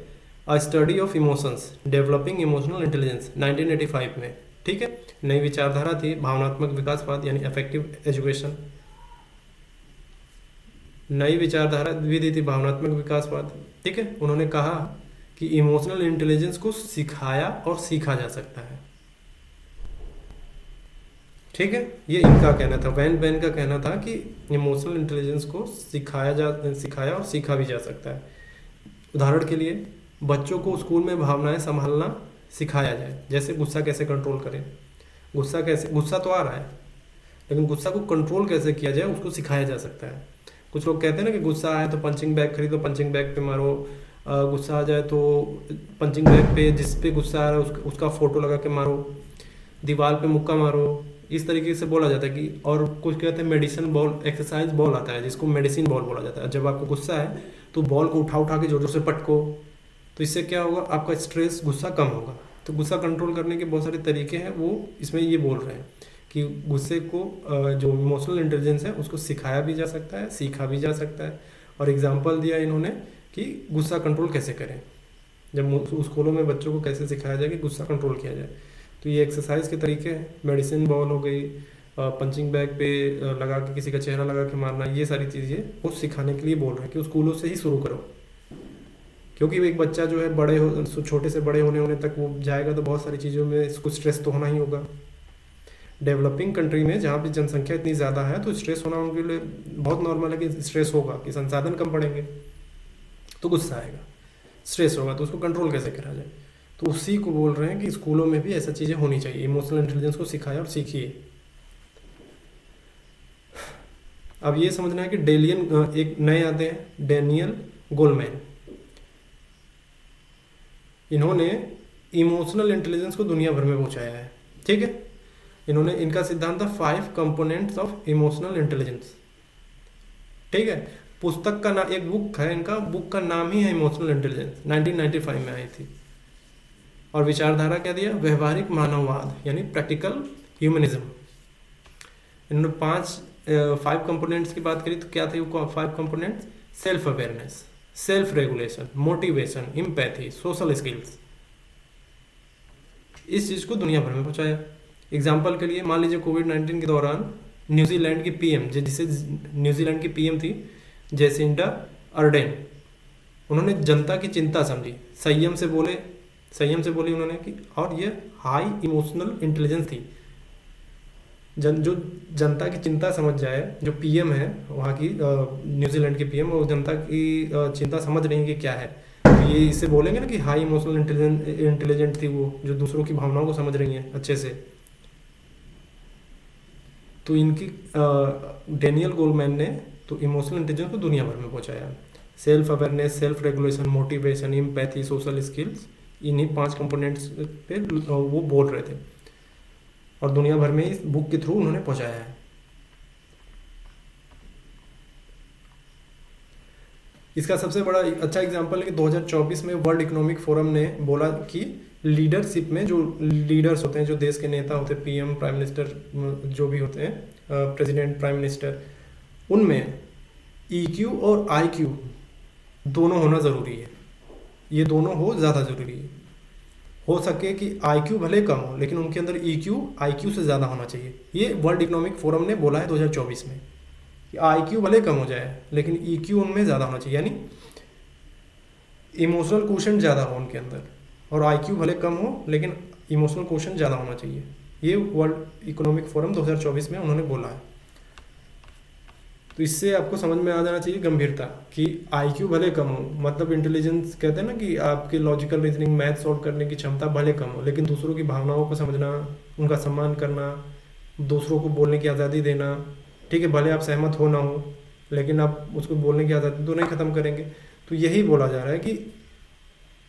a study of emotions developing emotional intelligence 1985 में, ठीक है। नई विचारधारा थी भावनात्मक विकासवाद यानी अफेक्टिव एजुकेशन। नई विचारधारा भी दी थी भावनात्मक विकासवाद, ठीक है। उन्होंने कहा कि इमोशनल इंटेलिजेंस को सिखाया और सीखा जा सकता है, ठीक है। ये इनका कहना था, वैन बैन का कहना था कि इमोशनल इंटेलिजेंस को सिखाया और सीखा भी जा सकता है। उदाहरण के लिए बच्चों को स्कूल में भावनाएं संभालना सिखाया जाए, जैसे गुस्सा कैसे कंट्रोल करें, गुस्सा तो आ रहा है लेकिन गुस्सा को कंट्रोल कैसे किया जाए उसको सिखाया जा सकता है। कुछ लोग कहते हैं ना कि गुस्सा आए तो पंचिंग बैग खरीदो, पंचिंग बैग पे मारो, गुस्सा आ जाए तो पंचिंग बैग पे जिस पे गुस्सा आ रहा है उसका फोटो लगा के मारो, दीवार पे मुक्का मारो, इस तरीके से बोला जाता है कि। और कुछ कहते हैं मेडिसिन बॉल, एक्सरसाइज बॉल आता है जिसको मेडिसिन बॉल बोला जाता है। जब आपको गुस्सा है तो बॉल को उठा के जोर जोर से पटको, तो इससे क्या होगा, आपका स्ट्रेस गुस्सा कम होगा। तो गुस्सा कंट्रोल करने के बहुत सारे तरीके हैं, वो इसमें ये बोल रहे हैं कि गुस्से को जो इमोशनल इंटेलिजेंस है उसको सिखाया भी जा सकता है, सीखा भी जा सकता है। और एग्जाम्पल दिया इन्होंने कि गुस्सा कंट्रोल कैसे करें, जब स्कूलों में बच्चों को कैसे सिखाया जाए कि गुस्सा कंट्रोल किया जाए। तो ये एक्सरसाइज के तरीके हैं, मेडिसिन बॉल हो गई, पंचिंग बैग पे लगा के किसी का चेहरा लगा के मारना, ये सारी चीज़ें वो सिखाने के लिए बोल रहे हैं कि स्कूलों से ही शुरू करो। क्योंकि एक बच्चा जो है छोटे से बड़े होने तक वो जाएगा तो बहुत सारी चीज़ों में इसको स्ट्रेस तो होना ही होगा। डेवलपिंग कंट्री में जहाँ भी जनसंख्या इतनी ज़्यादा है तो स्ट्रेस होना उनके लिए बहुत नॉर्मल है कि स्ट्रेस होगा, कि संसाधन कम पड़ेंगे तो गुस्सा आएगा, स्ट्रेस होगा तो उसको कंट्रोल कैसे करा जाए। तो उसी को बोल रहे हैं कि स्कूलों में भी ऐसा चीज़ें होनी चाहिए, इमोशनल इंटेलिजेंस को सिखाया और सीखिए। अब ये समझना है कि एक नए आते हैं डैनियल गोलमैन। इन्होंने इमोशनल इंटेलिजेंस को दुनिया भर में पहुंचाया है, ठीक है। इनका सिद्धांत था 5 कंपोनेंट्स ऑफ इमोशनल इंटेलिजेंस, ठीक है। पुस्तक का एक बुक है इनका, बुक का नाम ही है इमोशनल इंटेलिजेंस, 1995 में आई थी। और विचारधारा क्या दिया, व्यवहारिक मानववाद यानी प्रैक्टिकल ह्यूमनिज्म। इन्होंने 5 कंपोनेंट्स की बात करी तो क्या थे वो 5 components, self awareness, self regulation, motivation, empathy, social skills. इस चीज़ को दुनिया भर में पहुंचाया। एग्जाम्पल के लिए मान लीजिए कोविड-19 के दौरान न्यूजीलैंड की पीएम, जिसे न्यूजीलैंड की पीएम थी जेसिंडा अर्डेन, उन्होंने जनता की चिंता समझी, संयम से बोली उन्होंने कि, और ये हाई इमोशनल इंटेलिजेंस थी। जो जनता की चिंता समझ जाए, जो पीएम है वहाँ की न्यूजीलैंड की पीएम, वो जनता की चिंता समझ रही है कि क्या है, तो ये इसे बोलेंगे ना कि हाई इमोशनल इंटेलिजेंट थी वो, जो दूसरों की भावनाओं को समझ रही हैं अच्छे से। तो इनकी डैनियल गोलमैन ने तो इमोशनल इंटेलिजेंस को दुनिया भर में पहुंचाया। Self awareness, self regulation, motivation, empathy, social skills, इन्हीं 5 कंपोनेंट्स पे वो बोल रहे थे और दुनिया भर में इस बुक के थ्रू उन्होंने पहुंचाया है। इसका सबसे बड़ा अच्छा एग्जांपल है कि 2024 में वर्ल्ड इकोनॉमिक फोरम ने बोला कि लीडरशिप में जो लीडर्स होते हैं, जो देश के नेता होते हैं, पीएम, प्राइम मिनिस्टर, जो भी होते हैं, प्रेसिडेंट, प्राइम मिनिस्टर, उनमें ईक्यू और आईक्यू दोनों होना ज़रूरी है। ये दोनों हो ज़्यादा ज़रूरी है। हो सके कि आईक्यू भले कम हो लेकिन उनके अंदर ईक्यू आईक्यू से ज़्यादा होना चाहिए। ये वर्ल्ड इकोनॉमिक फोरम ने बोला है 2024 में कि आईक्यू भले कम हो जाए लेकिन ईक्यू उनमें ज़्यादा होना चाहिए, यानी इमोशनल क्वोशेंट ज़्यादा हो उनके अंदर, और आईक्यू भले कम हो लेकिन इमोशनल क्वोशेंट ज़्यादा होना चाहिए। ये वर्ल्ड इकोनॉमिक फोरम 2024 में उन्होंने बोला है। तो इससे आपको समझ में आ जाना चाहिए गंभीरता कि आईक्यू भले कम हो, मतलब इंटेलिजेंस कहते हैं ना कि आपके लॉजिकल रीजनिंग, मैथ सॉल्व करने की क्षमता भले कम हो, लेकिन दूसरों की भावनाओं को समझना, उनका सम्मान करना, दूसरों को बोलने की आज़ादी देना, ठीक है, भले आप सहमत हो ना हो, लेकिन आप उसको बोलने की आज़ादी तो नहीं ख़त्म करेंगे। तो यही बोला जा रहा है कि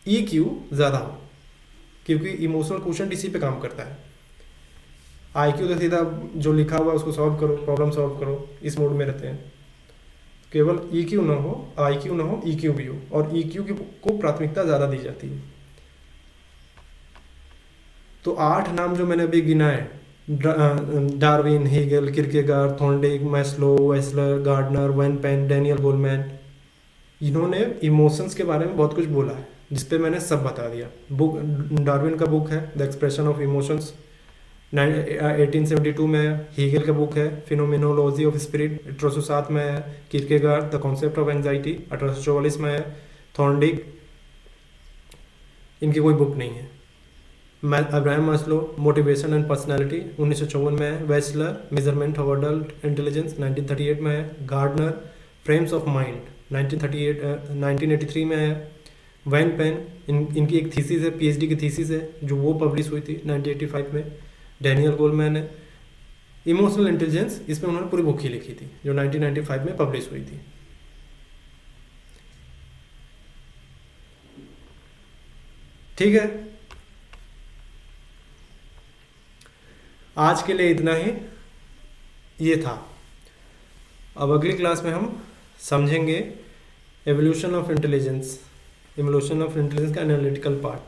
EQ ज़्यादा हो, क्योंकि इमोशनल क्वेश्चन इसी पे काम करता है। IQ तो सीधा जो लिखा हुआ है उसको सॉल्व करो, प्रॉब्लम सॉल्व करो, इस मोड में रहते हैं। केवल EQ ना हो, IQ ना हो, EQ भी हो, और EQ को प्राथमिकता ज़्यादा दी जाती है। तो 8 नाम जो मैंने अभी गिनाए, Darwin, Hegel, Kierkegaard, Thorndike, Maslow, Wechsler, Gardner, Van Pen, Daniel Goleman, इन्होंने इमोशंस के बारे में बहुत कुछ बोला है, जिसपे मैंने सब बता दिया। बुक डार्विन का बुक है द एक्सप्रेशन ऑफ इमोशंस, 1872 में है। हीगल का बुक है फिनोमिनोलॉजी ऑफ स्पिरिट, 1807 में है। Kierkegaard the concept of anxiety, 1844 में है। थॉर्नडिक, इनकी कोई बुक नहीं है। Abraham Maslow, motivation and personality, 1954 में है। Wechsler, measurement of adult intelligence, 1938 में है। गार्डनर, फ्रेम्स ऑफ माइंड, 1983 में है। वैन पेन, इनकी एक थीसिस है, PhD की थीसिस है, जो वो पब्लिश हुई थी 1985 में। डैनियल गोलमैन है, इमोशनल इंटेलिजेंस, इसमें उन्होंने पूरी बुक ही लिखी थी, जो 1995 में पब्लिश हुई थी। ठीक है, आज के लिए इतना ही ये था। अब अगली क्लास में हम समझेंगे evolution of intelligence, evolution of intelligence का एनालिटिकल पार्ट।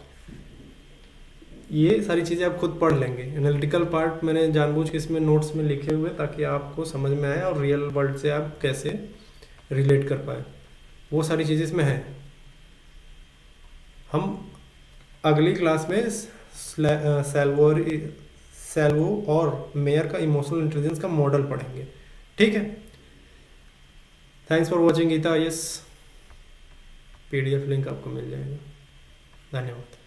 ये सारी चीज़ें आप खुद पढ़ लेंगे। एनालिटिकल पार्ट मैंने जानबूझ के इसमें नोट्स में लिखे हुए, ताकि आपको समझ में आए और रियल वर्ल्ड से आप कैसे रिलेट कर पाए, वो सारी चीज़ें इसमें हैं। हम अगली क्लास में सैल्वो और मेयर का इमोशनल इंटेलिजेंस का मॉडल पढ़ेंगे। ठीक है, thanks for watching Geeta. Yes, PDF link आपको मिल जाएगा। धन्यवाद।